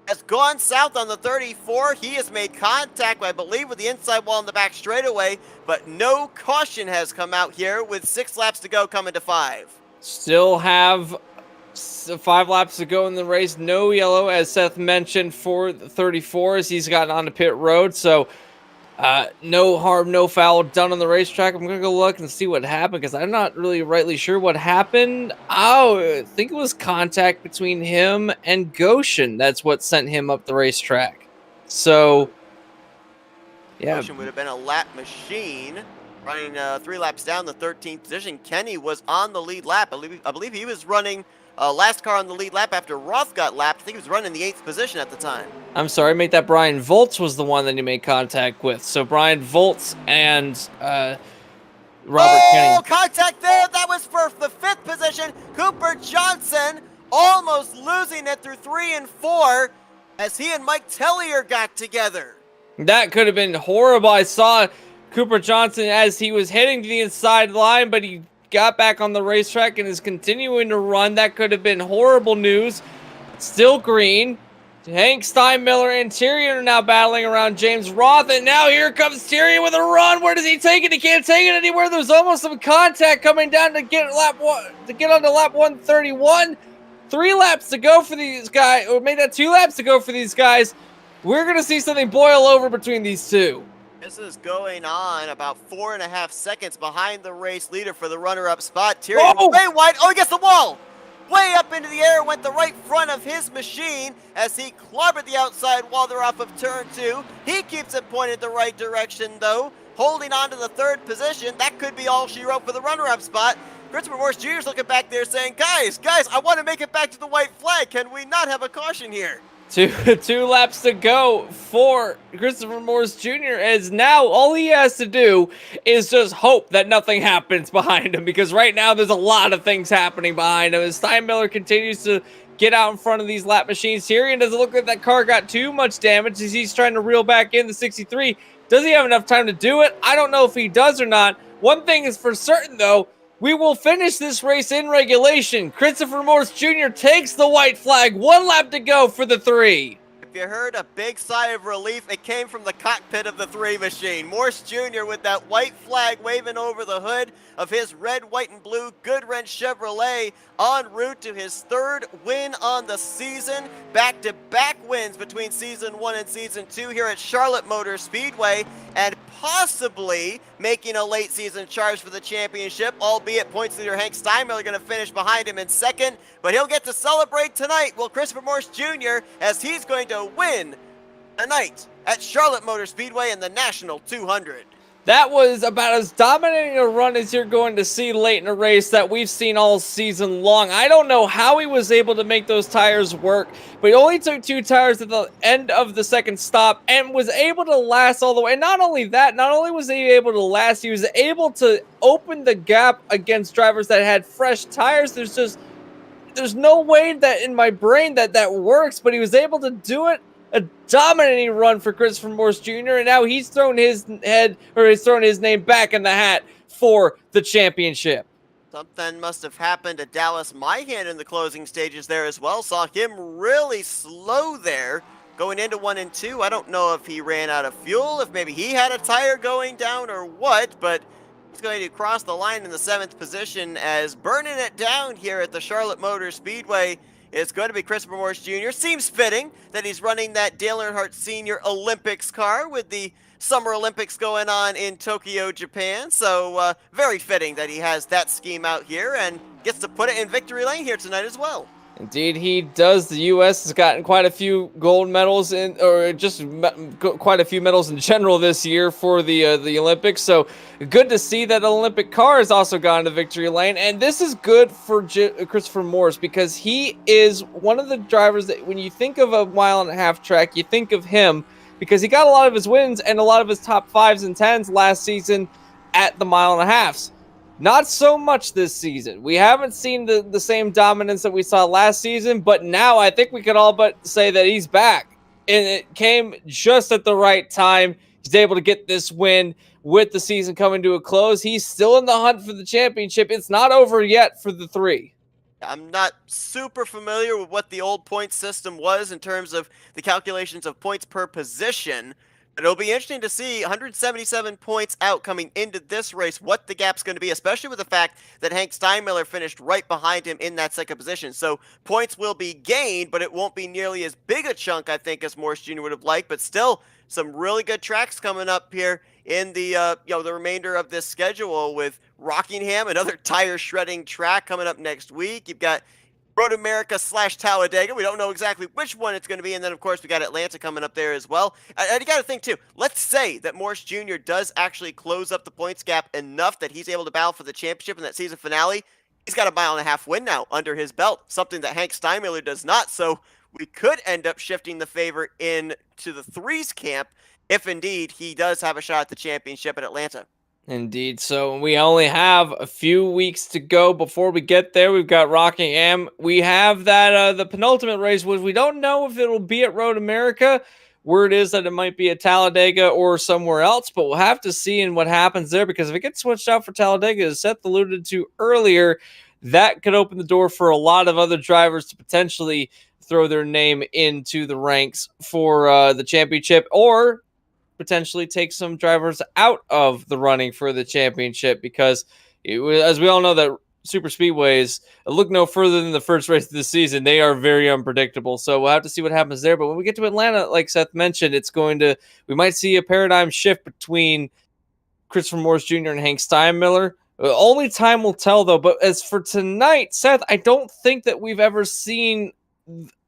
has gone south on the 34. He has made contact, I believe, with the inside wall in the back straightaway, but no caution has come out here with 6 laps to go coming to 5. Still have 5 laps to go in the race. No yellow, as Seth mentioned, for the 34 as he's gotten onto pit road. So no harm, no foul done on the racetrack. I'm going to go look and see what happened because I'm not really rightly sure what happened. Oh, I think it was contact between him and Goshen. That's what sent him up the racetrack. So, yeah. Goshen would have been a lap machine running 3 laps down the 13th position. Kenny was on the lead lap. I believe he was running last car on the lead lap after Roth got lapped. I think he was running the 8th position at the time. I'm sorry, mate, that Brian Voltz was the one that he made contact with. So Brian Voltz and Robert Kenny. Oh, contact there. That was for the 5th position. Cooper Johnson almost losing it through 3 and 4 as he and Mike Tellier got together. That could have been horrible. I saw Cooper Johnson as he was heading to the inside line, but he got back on the racetrack and is continuing to run. That could have been horrible news. Still green. Hank Steinmiller and Tyrion are now battling around James Roth, and now here comes Tyrion with a run. Where does he take it? He can't take it anywhere. There's almost some contact coming down to get onto lap 131. 3 laps to go for these guys, or maybe 2 laps to go for these guys. We're gonna see something boil over between these two. This is going on about 4.5 seconds behind the race leader for the runner-up spot. Tyrion way wide. Oh, he gets the wall. Way up into the air went the right front of his machine as he clobbered the outside wall there off of turn 2. He keeps it pointed the right direction, though, holding on to the 3rd position. That could be all she wrote for the runner-up spot. Christopher Morse Jr. is looking back there saying, guys, I want to make it back to the white flag. Can we not have a caution here? Two laps to go for Christopher Morse Jr. as now all he has to do is just hope that nothing happens behind him, because right now there's a lot of things happening behind him as Steinmiller continues to get out in front of these lap machines. Tyrion doesn't look like that car got too much damage as he's trying to reel back in the 63. Does he have enough time to do it? I don't know if he does or not. One thing is for certain, though. We will finish this race in regulation. Christopher Morse Jr. takes the white flag. 1 lap to go for the 3. If you heard a big sigh of relief, it came from the cockpit of the 3 machine. Morse Jr. with that white flag waving over the hood of his red, white, and blue Goodwrench Chevrolet en route to his 3rd win on the season. Back-to-back wins between Season 1 and Season 2 here at Charlotte Motor Speedway, and possibly making a late season charge for the championship, albeit points leader Hank Steinmiller going to finish behind him in 2nd, but he'll get to celebrate tonight, will Christopher Morse Jr., as he's going to win tonight at Charlotte Motor Speedway in the National 200. That was about as dominating a run as you're going to see late in a race that we've seen all season long. I don't know how he was able to make those tires work, but he only took 2 tires at the end of the 2nd stop and was able to last all the way. And not only that, not only was he able to last, he was able to open the gap against drivers that had fresh tires. There's no way that in my brain that works, but he was able to do it. A dominating run for Christopher Morse Jr. and now he's thrown his name back in the hat for the championship. Something must have happened to Dallas Myhan in the closing stages there as well. Saw him really slow there going into 1 and 2. I don't know if he ran out of fuel, if maybe he had a tire going down or what, but he's going to cross the line in the 7th position as burning it down here at the Charlotte Motor Speedway. It's going to be Christopher Morse Jr. Seems fitting that he's running that Dale Earnhardt Sr. Olympics car with the Summer Olympics going on in Tokyo, Japan. So very fitting that he has that scheme out here and gets to put it in victory lane here tonight as well. Indeed, he does. The U.S. has gotten quite a few gold medals or just quite a few medals in general this year for the Olympics. So good to see that Olympic car has also gone to victory lane, and this is good for Christopher Morse because he is one of the drivers that when you think of a 1.5 mile track, you think of him because he got a lot of his wins and a lot of his top 5s and 10s last season at the 1.5 miles. Not so much this season. We haven't seen the same dominance that we saw last season, but now I think we could all but say that he's back. And it came just at the right time. He's able to get this win with the season coming to a close. He's still in the hunt for the championship. It's not over yet for the 3. I'm not super familiar with what the old point system was in terms of the calculations of points per position, but it'll be interesting to see 177 points out coming into this race, what the gap's going to be, especially with the fact that Hank Steinmiller finished right behind him in that second position. So points will be gained, but it won't be nearly as big a chunk, I think, as Morris Jr. would have liked, but still some really good tracks coming up here in the the remainder of this schedule with Rockingham, another tire shredding track coming up next week. You've got Road America / Talladega. We don't know exactly which one it's going to be. And then, of course, we got Atlanta coming up there as well. And you got to think, too, let's say that Morris Jr. does actually close up the points gap enough that he's able to battle for the championship in that season finale. He's got a 1.5 mile win now under his belt, something that Hank Steinmiller does not. So we could end up shifting the favor into the threes camp if indeed he does have a shot at the championship at Atlanta. Indeed. So we only have a few weeks to go before we get there. We've got Rockingham. We have that the penultimate race, which we don't know if it'll be at Road America. Word is that it might be at Talladega or somewhere else, but we'll have to see in what happens there, because if it gets switched out for Talladega, as Seth alluded to earlier, that could open the door for a lot of other drivers to potentially throw their name into the ranks for the championship, or potentially take some drivers out of the running for the championship, because as we all know, that super speedways look no further than the first race of the season. They are very unpredictable, so we'll have to see what happens there. But when we get to Atlanta, like Seth mentioned, we might see a paradigm shift between Christopher Morris Jr. and Hank Steinmiller. Only time will tell, though. But as for tonight, Seth, I don't think that we've ever seen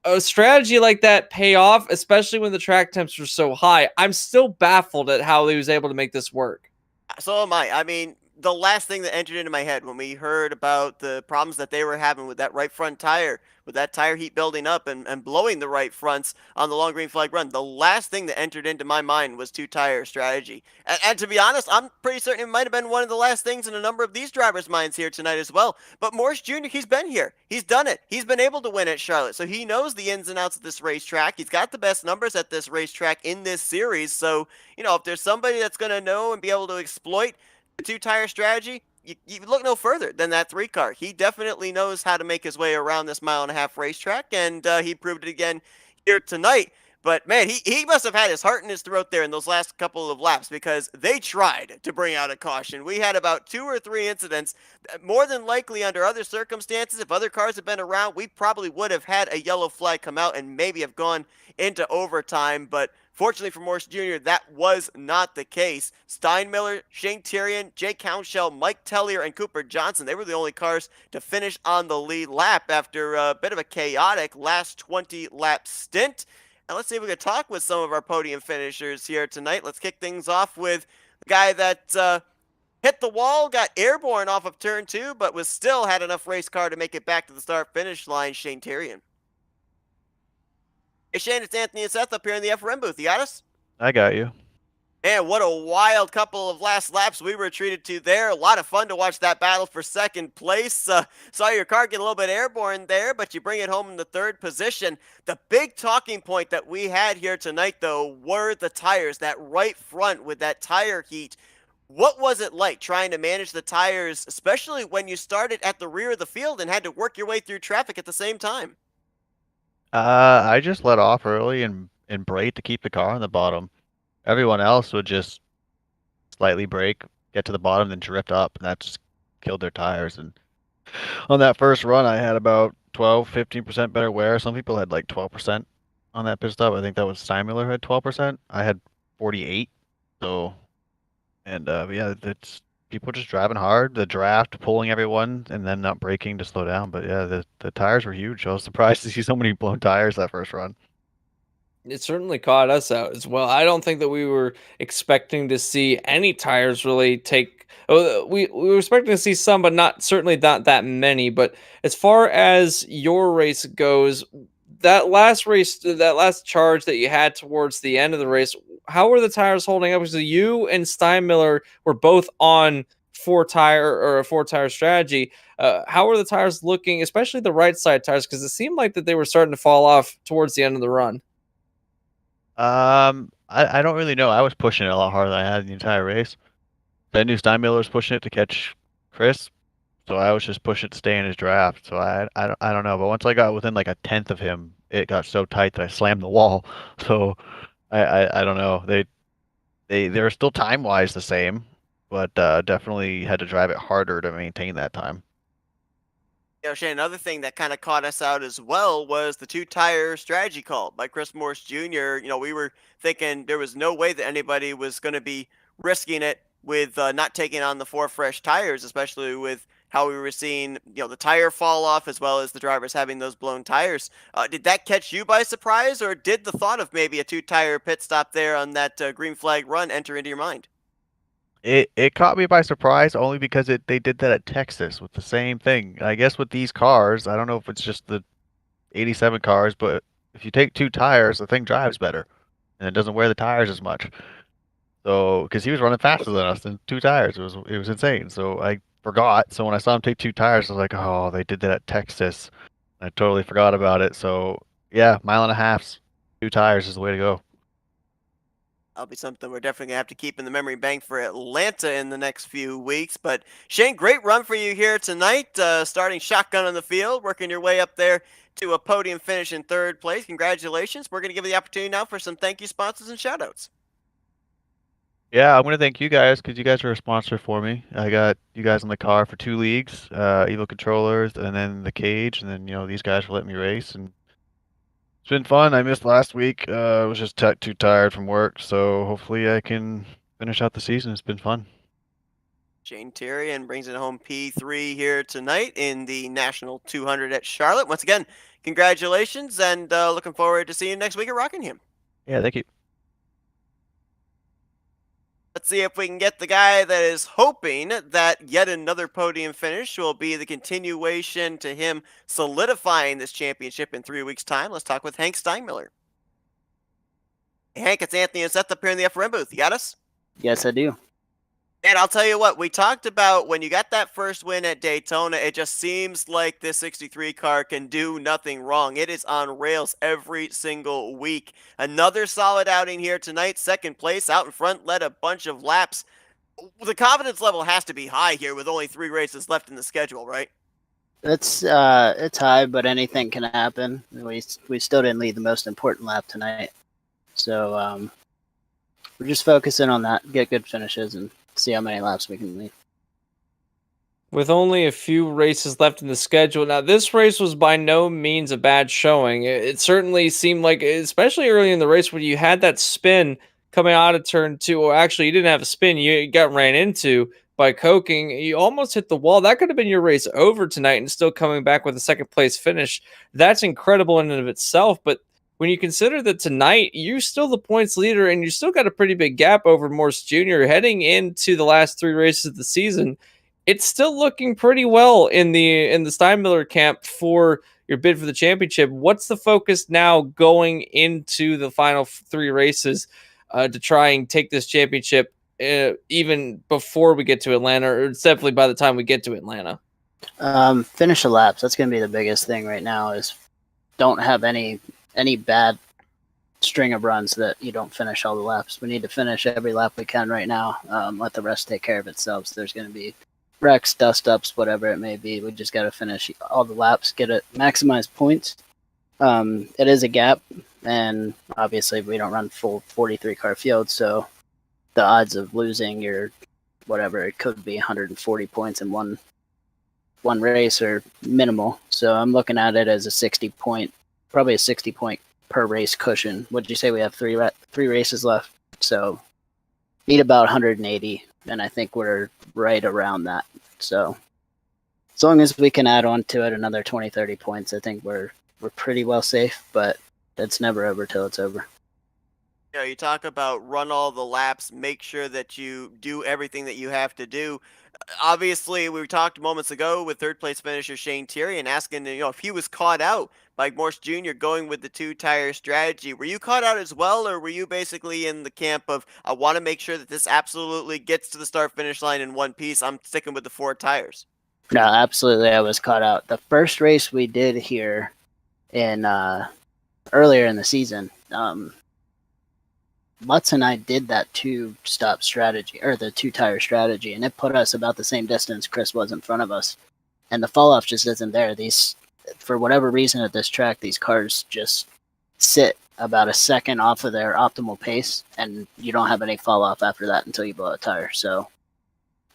a strategy like that pay off, especially when the track temps are so high. I'm still baffled at how he was able to make this work. So am I. I mean, the last thing that entered into my head when we heard about the problems that they were having with that right front tire, with that tire heat building up and blowing the right fronts on the long green flag run, the last thing that entered into my mind was two-tire strategy. And to be honest, I'm pretty certain it might have been one of the last things in a number of these drivers' minds here tonight as well. But Morris Jr., he's been here. He's done it. He's been able to win at Charlotte. So he knows the ins and outs of this racetrack. He's got the best numbers at this racetrack in this series. So, if there's somebody that's going to know and be able to exploit the two-tire strategy, you look no further than that three car. He definitely knows how to make his way around this 1.5 mile racetrack, and he proved it again here tonight. But man, he must have had his heart in his throat there in those last couple of laps, because they tried to bring out a caution. We had about 2 or 3 incidents. More than likely, under other circumstances, if other cars had been around, we probably would have had a yellow flag come out and maybe have gone into overtime. But fortunately for Morris Jr., that was not the case. Steinmiller, Shane Tyrion, Jake Hounshell, Mike Tellier, and Cooper Johnson, they were the only cars to finish on the lead lap after a bit of a chaotic last 20-lap stint. And let's see if we can talk with some of our podium finishers here tonight. Let's kick things off with the guy that hit the wall, got airborne off of turn 2, but was still had enough race car to make it back to the start-finish line, Shane Tyrion. Hey, Shane, it's Anthony and Seth up here in the FRM booth. You got us? I got you. Man, what a wild couple of last laps we were treated to there. A lot of fun to watch that battle for second place. Saw your car get a little bit airborne there, but you bring it home in the third position. The big talking point that we had here tonight, though, were the tires, that right front with that tire heat. What was it like trying to manage the tires, especially when you started at the rear of the field and had to work your way through traffic at the same time? I just let off early and brake to keep the car on the bottom. Everyone else would just slightly brake, get to the bottom, then drift up, and that just killed their tires. And on that first run, I had about 12, 15% better wear. Some people had like 12% on that pit stop. I think that was Steinmiller had 12%. I had 48. So, and yeah, it's people just driving hard, the draft pulling everyone, and then not braking to slow down. But yeah, the tires were huge. I was surprised to see so many blown tires that first run. It certainly caught us out as well. I don't think that we were expecting to see any tires really take. We were expecting to see some, but certainly not that many. But as far as your race goes, that last charge that you had towards the end of the race, how were the tires holding up? Because you and Steinmiller were both on a 4-tire strategy. How were the tires looking, especially the right side tires? Because it seemed like that they were starting to fall off towards the end of the run. I don't really know. I was pushing it a lot harder than I had the entire race. I knew Steinmiller was pushing it to catch Chris, So I was just pushing to stay in his draft. So I don't know. But once I got within like a tenth of him, it got so tight that I slammed the wall. So I don't know. They're still time wise the same, but definitely had to drive it harder to maintain that time. Shane, another thing that kind of caught us out as well was the two-tire strategy call by Chris Morse Jr. We were thinking there was no way that anybody was going to be risking it with not taking on the four fresh tires, especially with how we were seeing, the tire fall off as well as the drivers having those blown tires. Did that catch you by surprise, or did the thought of maybe a two-tire pit stop there on that green flag run enter into your mind? It caught me by surprise only because they did that at Texas with the same thing. I guess with these cars, I don't know if it's just the 87 cars, but if you take two tires, the thing drives better and it doesn't wear the tires as much. So, because he was running faster than us in two tires, it was insane. So I forgot. So when I saw him take two tires, I was like, oh, they did that at Texas. I totally forgot about it. So yeah, mile and a half, two tires is the way to go. That'll be something we're definitely gonna have to keep in the memory bank for Atlanta in the next few weeks. But Shane, great run for you here tonight. Starting shotgun on the field, working your way up there to a podium finish in third place. Congratulations. We're gonna give you the opportunity now for some thank you sponsors and shoutouts. Yeah, I'm gonna thank you guys because you guys are a sponsor for me. I got you guys in the car for two leagues, Evo controllers, and then the cage, and then these guys for letting me race, and it's been fun. I missed last week. I was just too tired from work, so hopefully I can finish out the season. It's been fun. Shane Tyrion brings it home P3 here tonight in the National 200 at Charlotte. Once again, congratulations, and looking forward to seeing you next week at Rockingham. Yeah, thank you. Let's see if we can get the guy that is hoping that yet another podium finish will be the continuation to him solidifying this championship in 3 weeks' time. Let's talk with Hank Steinmiller. Hey, Hank, it's Anthony and Seth up here in the FRM booth. You got us? Yes, I do. And I'll tell you what, we talked about when you got that first win at Daytona, it just seems like this 63 car can do nothing wrong. It is on rails every single week. Another solid outing here tonight. Second place out in front, led a bunch of laps. The confidence level has to be high here with only 3 races left in the schedule, right? It's high, but anything can happen. We still didn't lead the most important lap tonight, so we're just focusing on that, get good finishes, and see how many laps we can lead. With only a few races left in the schedule. Now, this race was by no means a bad showing. It certainly seemed like, especially early in the race, when you had that spin coming out of turn two, or actually, you didn't have a spin, you got ran into by coking. You almost hit the wall. That could have been your race over tonight and still coming back with a second place finish. That's incredible in and of itself. But when you consider that tonight you're still the points leader and you still got a pretty big gap over Morse Jr. heading into the last 3 races of the season, it's still looking pretty well in the Steinmiller camp for your bid for the championship. What's the focus now going into the final 3 races to try and take this championship even before we get to Atlanta, or definitely by the time we get to Atlanta? Finish the laps. That's going to be the biggest thing right now. Is don't have any bad string of runs that you don't finish all the laps. We need to finish every lap we can right now. Let the rest take care of itself. So there's going to be wrecks, dust ups, whatever it may be. We just got to finish all the laps, get it, maximize points. It is a gap, and obviously we don't run full 43 car field, so the odds of losing your whatever it could be 140 points in one race are minimal. So I'm looking at it as a 60 point, probably a 60 point per race cushion. What did you say? We have three races left, so need about 180, and I think we're right around that. So as long as we can add on to it another 20, 30 points, I think we're pretty well safe, but it's never over till it's over. You talk about run all the laps, make sure that you do everything that you have to do. Obviously, we talked moments ago with third place finisher Shane Tyrion asking, if he was caught out by Morse Jr. going with the two-tire strategy. Were you caught out as well, or were you basically in the camp of, I want to make sure that this absolutely gets to the start-finish line in one piece, I'm sticking with the 4 tires? No, absolutely, I was caught out. The first race we did here in earlier in the season, Lutz and I did that two-stop strategy, or the two-tire strategy, and it put us about the same distance Chris was in front of us. and the fall off just isn't there. These, for whatever reason at this track, these cars just sit about a second off of their optimal pace, and you don't have any fall off after that until you blow a tire. So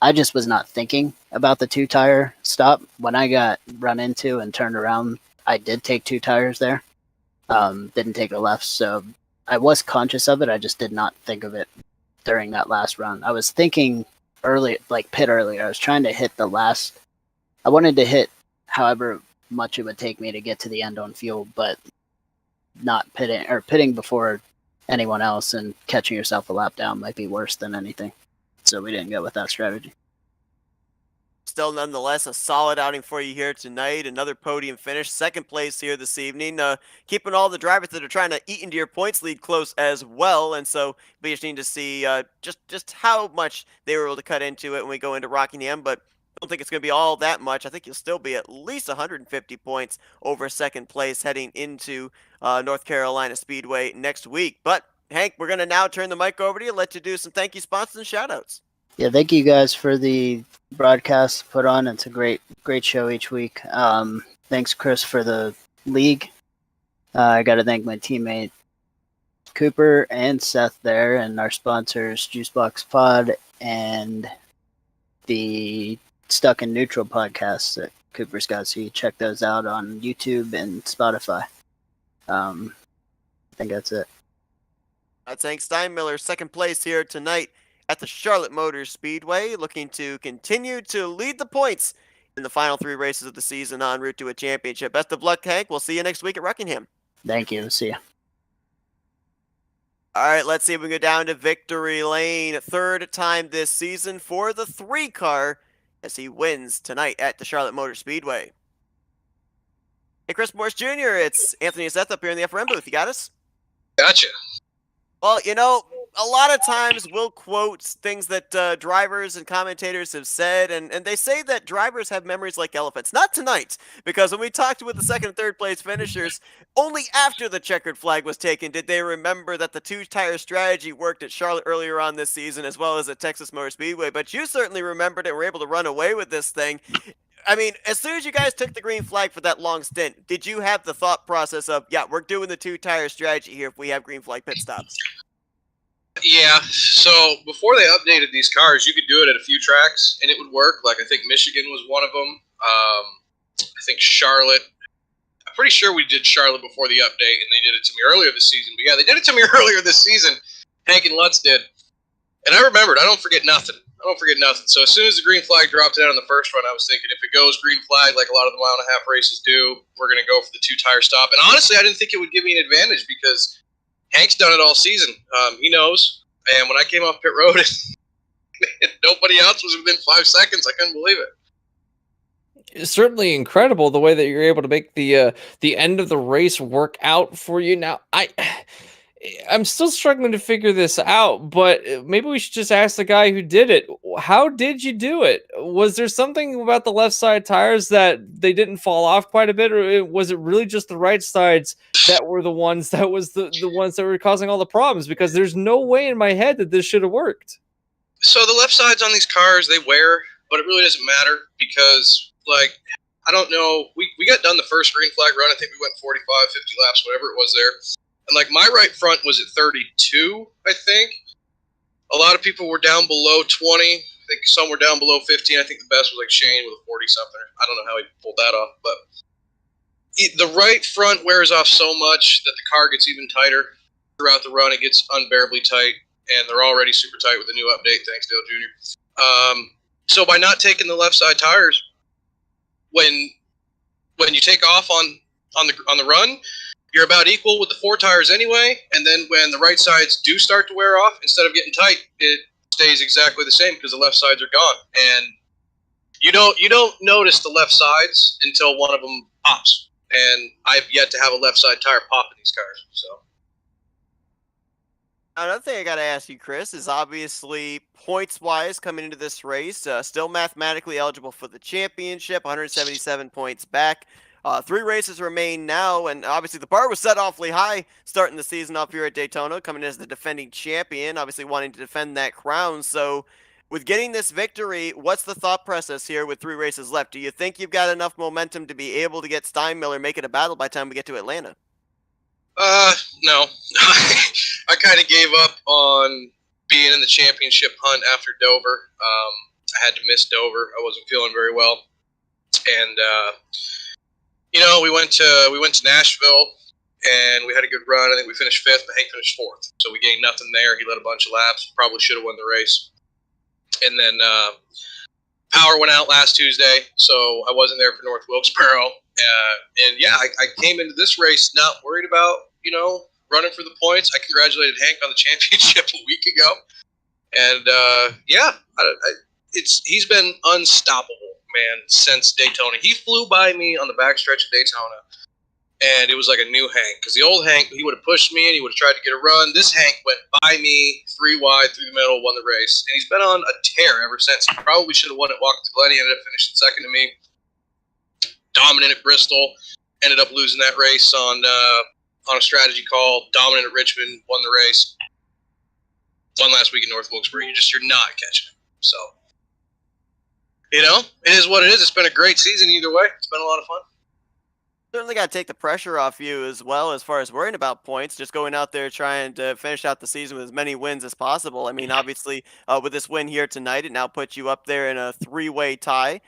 I just was not thinking about the 2-tire stop. When I got run into and turned around, I did take 2 tires there. Didn't take a left, so I was conscious of it. I just did not think of it during that last run. I was thinking early, like pit earlier. I was trying to hit the last. I wanted to hit however much it would take me to get to the end on fuel, but not pitting before anyone else and catching yourself a lap down might be worse than anything. So we didn't go with that strategy. Still, nonetheless, a solid outing for you here tonight. Another podium finish, second place here this evening. Keeping all the drivers that are trying to eat into your points lead close as well. And so, be interesting to see just how much they were able to cut into it when we go into Rockingham. But I don't think it's going to be all that much. I think you'll still be at least 150 points over second place heading into North Carolina Speedway next week. But Hank, we're going to now turn the mic over to you, let you do some thank you sponsors and shout outs. Yeah, thank you guys for the broadcast put on. It's a great show each week. Thanks, Chris, for the league. I got to thank my teammate Cooper and Seth there, and our sponsors Juicebox Pod and the Stuck in Neutral podcast that Cooper's got. So you check those out on YouTube and Spotify. I think that's it. That's Hank Steinmiller, second place here tonight at the Charlotte Motor Speedway, looking to continue to lead the points in the final 3 races of the season en route to a championship. Best of luck, Hank. We'll see you next week at Rockingham. Thank you. See ya. All right, let's see if we can go down to victory lane. Third time this season for the 3-car as he wins tonight at the Charlotte Motor Speedway. Hey, Chris Morris Jr., it's Anthony and Seth up here in the FRM booth. You got us? Gotcha. Well, you know, a lot of times we'll quote things that drivers and commentators have said, and they say that drivers have memories like elephants. Not tonight, because when we talked with the second and third place finishers, only after the checkered flag was taken did they remember that the 2-tire strategy worked at Charlotte earlier on this season, as well as at Texas Motor Speedway. But you certainly remembered it and were able to run away with this thing. I mean, as soon as you guys took the green flag for that long stint, did you have the thought process of, yeah, we're doing the 2-tire strategy here if we have green flag pit stops? Yeah, so before they updated these cars, you could do it at a few tracks, and it would work. Like, I think Michigan was one of them. I think Charlotte. I'm pretty sure we did Charlotte before the update, and they did it to me earlier this season. But yeah, they did it to me earlier this season. Hank and Lutz did. And I remembered. I don't forget nothing. So as soon as the green flag dropped out on the first run, I was thinking, if it goes green flag like a lot of the mile-and-a-half races do, we're going to go for the 2-tire stop. And honestly, I didn't think it would give me an advantage because Hank's done it all season. He knows. And when I came off pit road and nobody else was within 5 seconds, I couldn't believe it. It's certainly incredible the way that you're able to make the end of the race work out for you. Now, I'm still struggling to figure this out, but maybe we should just ask the guy who did it. How did you do it? Was there something about the left side tires that they didn't fall off quite a bit, or was it really just the right sides that were the ones that were causing all the problems? Because there's no way in my head that this should have worked. So the left sides on these cars, they wear, but it really doesn't matter because, like, I don't know. We got done the first green flag run. I think we went 45, 50 laps, whatever it was there. And, like, my right front was at 32, I think. A lot of people were down below 20. I think some were down below 15. I think the best was, like, Shane with a 40-something. I don't know how he pulled that off. But the right front wears off so much that the car gets even tighter throughout the run. It gets unbearably tight, and they're already super tight with the new update. Thanks, Dale Jr. So by not taking the left side tires, when you take off on the run, you're about equal with the 4 tires anyway, and then when the right sides do start to wear off, instead of getting tight, it stays exactly the same because the left sides are gone. And you don't notice the left sides until one of them pops. And I've yet to have a left side tire pop in these cars. So another thing I got to ask you, Chris, is obviously points-wise coming into this race, still mathematically eligible for the championship, 177 points back. 3 races remain now, and obviously the bar was set awfully high starting the season off here at Daytona, coming in as the defending champion, obviously wanting to defend that crown. So With getting this victory, what's the thought process here with 3 races left? Do you think you've got enough momentum to be able to get Steinmiller, make it a battle by the time we get to Atlanta? No. I kind of gave up on being in the championship hunt after Dover. I had to miss Dover. I wasn't feeling very well, and we went to Nashville, and we had a good run. I think we finished 5th, but Hank finished 4th, so we gained nothing there. He led a bunch of laps. Probably should have won the race. And then power went out last Tuesday, so I wasn't there for North Wilkesboro. And yeah, I came into this race not worried about, running for the points. I congratulated Hank on the championship a week ago. And he's been unstoppable, man, since Daytona. He flew by me on the backstretch of Daytona, and it was like a new Hank. Because the old Hank, he would have pushed me and he would have tried to get a run. This Hank went by me 3 wide through the middle, won the race. And he's been on a tear ever since. He probably should have won at Watkins Glen. He ended up finishing 2nd to me. Dominant at Bristol. Ended up losing that race on a strategy call. Dominant at Richmond. Won the race. Won last week in North Wilkesboro. You're not catching him. So, it is what it is. It's been a great season either way. It's been a lot of fun. Certainly got to take the pressure off you as well as far as worrying about points, just going out there trying to finish out the season with as many wins as possible. I mean, obviously, with this win here tonight, it now puts you up there in a 3-way tie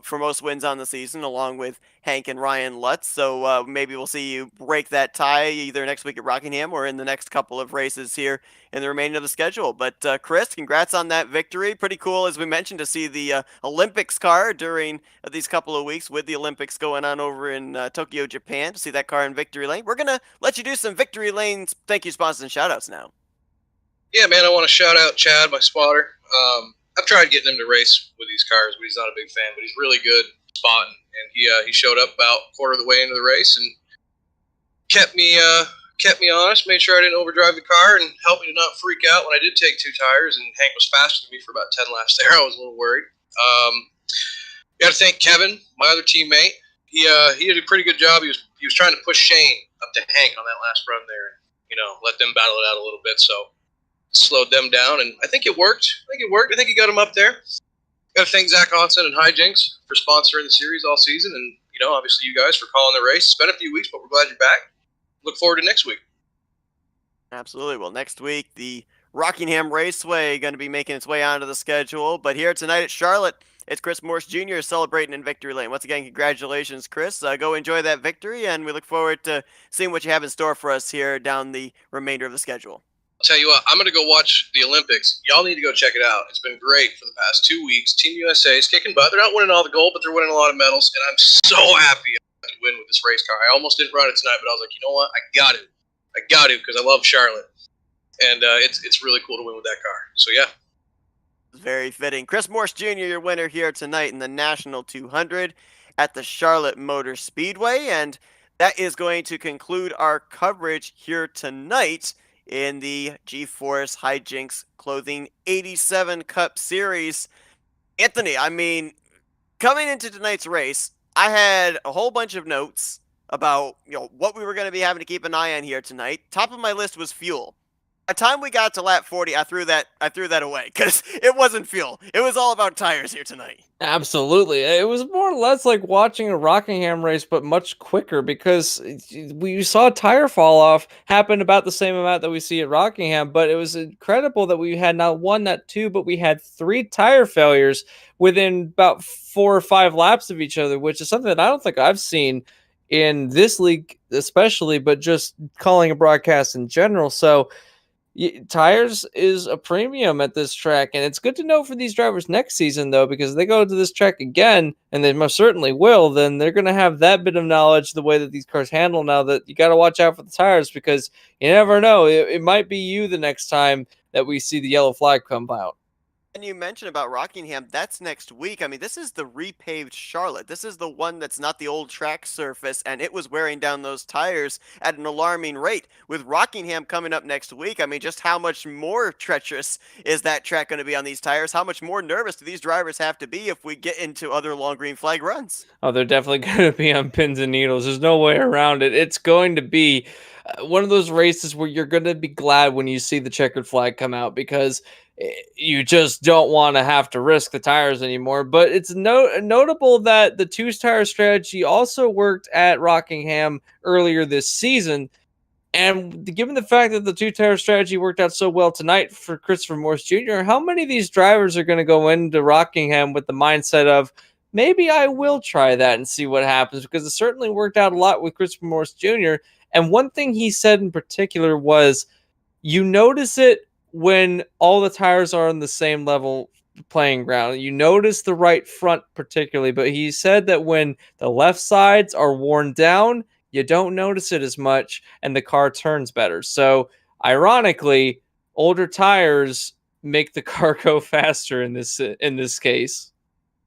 for most wins on the season, along with Hank and Ryan Lutz. So maybe we'll see you break that tie either next week at Rockingham or in the next couple of races here in the remainder of the schedule. But Chris, congrats on that victory. Pretty cool, as we mentioned, to see the Olympics car during these couple of weeks with the Olympics going on over in Tokyo, Japan, to see that car in Victory Lane. We're going to let you do some Victory Lane thank you, sponsors, and shout-outs now. Yeah, man, I want to shout out Chad, my spotter. I've tried getting him to race with these cars, but he's not a big fan. But he's really good spotting, and he showed up about a quarter of the way into the race and kept me honest, made sure I didn't overdrive the car, and helped me to not freak out when I did take 2 tires. And Hank was faster than me for about 10 laps there. I was a little worried. Got to thank Kevin, my other teammate. He did a pretty good job. He was trying to push Shane up to Hank on that last run there, and let them battle it out a little bit. So slowed them down, and I think it worked. I think he got them up there. Got to thank Zach Onson and Hijinx for sponsoring the series all season, and obviously you guys for calling the race. It's been a few weeks, but we're glad you're back. Look forward to next week. Absolutely. Well, next week, the Rockingham Raceway going to be making its way onto the schedule. But here tonight at Charlotte, it's Chris Morse Jr. celebrating in Victory Lane. Once again, congratulations, Chris. Go enjoy that victory, and we look forward to seeing what you have in store for us here down the remainder of the schedule. I'll tell you what, I'm going to go watch the Olympics. Y'all need to go check it out. It's been great for the past 2 weeks. Team USA is kicking butt. They're not winning all the gold, but they're winning a lot of medals, and I'm so happy I could win with this race car. I almost didn't run it tonight, but I was like, you know what? I got to because I love Charlotte, and it's really cool to win with that car. So, yeah. Very fitting. Chris Morse Jr., your winner here tonight in the National 200 at the Charlotte Motor Speedway, and that is going to conclude our coverage here tonight in the G-Force Hijinx Clothing 87 Cup Series. Anthony, I mean, coming into tonight's race, I had a whole bunch of notes about what we were going to be having to keep an eye on here tonight. Top of my list was fuel. By the time we got to lap 40, I threw that away because it wasn't fuel. It was all about tires here tonight. Absolutely. It was more or less like watching a Rockingham race, but much quicker because we saw tire fall off happen about the same amount that we see at Rockingham, but it was incredible that we had not 1, not 2, but we had 3 tire failures within about 4 or 5 laps of each other, which is something that I don't think I've seen in this league especially, but just calling a broadcast in general. So tires is a premium at this track, and it's good to know for these drivers next season, though, because if they go to this track again, and they most certainly will, then they're going to have that bit of knowledge the way that these cars handle now, that you got to watch out for the tires because you never know. It might be you the next time that we see the yellow flag come out. And you mentioned about Rockingham, that's next week. I mean, this is the repaved Charlotte. This is the one that's not the old track surface, and it was wearing down those tires at an alarming rate. With Rockingham coming up next week, I mean, just how much more treacherous is that track going to be on these tires? How much more nervous do these drivers have to be if we get into other long green flag runs? Oh, they're definitely going to be on pins and needles. There's no way around it. It's going to be one of those races where you're going to be glad when you see the checkered flag come out because you just don't want to have to risk the tires anymore. But it's notable that the two-tire strategy also worked at Rockingham earlier this season. And given the fact that the two-tire strategy worked out so well tonight for Christopher Morse Jr., how many of these drivers are going to go into Rockingham with the mindset of, maybe I will try that and see what happens? Because it certainly worked out a lot with Christopher Morse Jr. And one thing he said in particular was, you notice it when all the tires are on the same level playing ground. You notice the right front particularly, but he said that when the left sides are worn down, you don't notice it as much and the car turns better. So ironically, older tires make the car go faster in this case.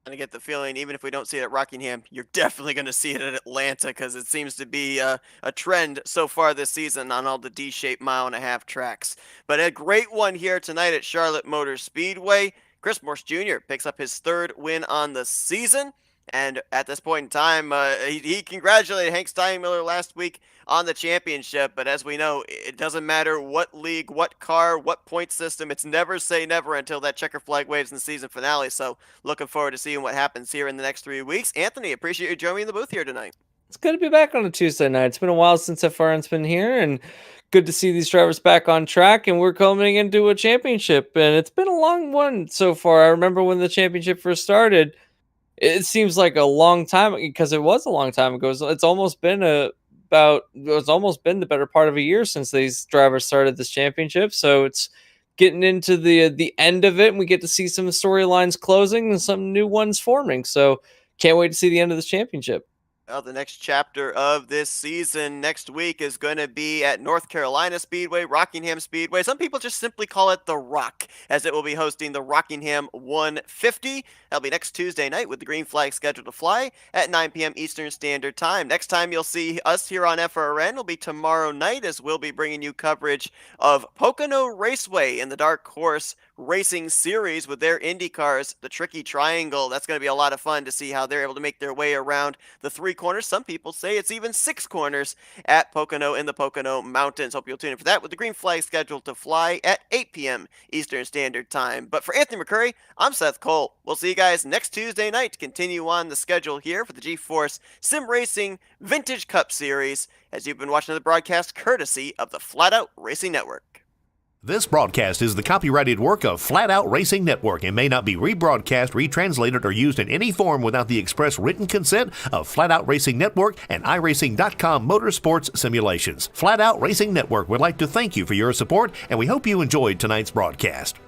I get the feeling, even if we don't see it at Rockingham, you're definitely going to see it at Atlanta, because it seems to be a trend so far this season on all the D-shaped 1.5-mile tracks. But a great one here tonight at Charlotte Motor Speedway. Chris Morse Jr. picks up his 3rd win on the season. And at this point in time, he congratulated Hank Steinmiller last week on the championship. But as we know, it doesn't matter what league, what car, what point system. It's never say never until that checker flag waves in the season finale. So looking forward to seeing what happens here in the next 3 weeks. Anthony, appreciate you joining me in the booth here tonight. It's good to be back on a Tuesday night. It's been a while since FRN's been here, and good to see these drivers back on track, and we're coming into a championship. And it's been a long one so far. I remember when the championship first started, it seems like a long time, because it was a long time ago. It's almost been the better part of a year since these drivers started this championship. So it's getting into the end of it, and we get to see some storylines closing and some new ones forming. So can't wait to see the end of this championship. Well, the next chapter of this season next week is going to be at North Carolina Speedway, Rockingham Speedway. Some people just simply call it The Rock, as it will be hosting the Rockingham 150. That'll be next Tuesday night, with the green flag scheduled to fly at 9 p.m. Eastern Standard Time. Next time you'll see us here on FRN will be tomorrow night, as we'll be bringing you coverage of Pocono Raceway in the Dark Horse Racing Series with their Indy cars, the Tricky Triangle. That's going to be a lot of fun to see how they're able to make their way around the 3 corners. Some people say it's even 6 corners at Pocono in the Pocono Mountains. Hope you'll tune in for that, with the green flag scheduled to fly at 8 p.m. Eastern Standard Time. But for Anthony McCurry, I'm Seth Cole. We'll see you guys next Tuesday night to continue on the schedule here for the G-Force Sim Racing Vintage Cup Series, as you've been watching the broadcast courtesy of the Flatout Racing Network. This broadcast is the copyrighted work of Flatout Racing Network and may not be rebroadcast, retranslated, or used in any form without the express written consent of Flatout Racing Network and iRacing.com Motorsports Simulations. Flatout Racing Network would like to thank you for your support, and we hope you enjoyed tonight's broadcast.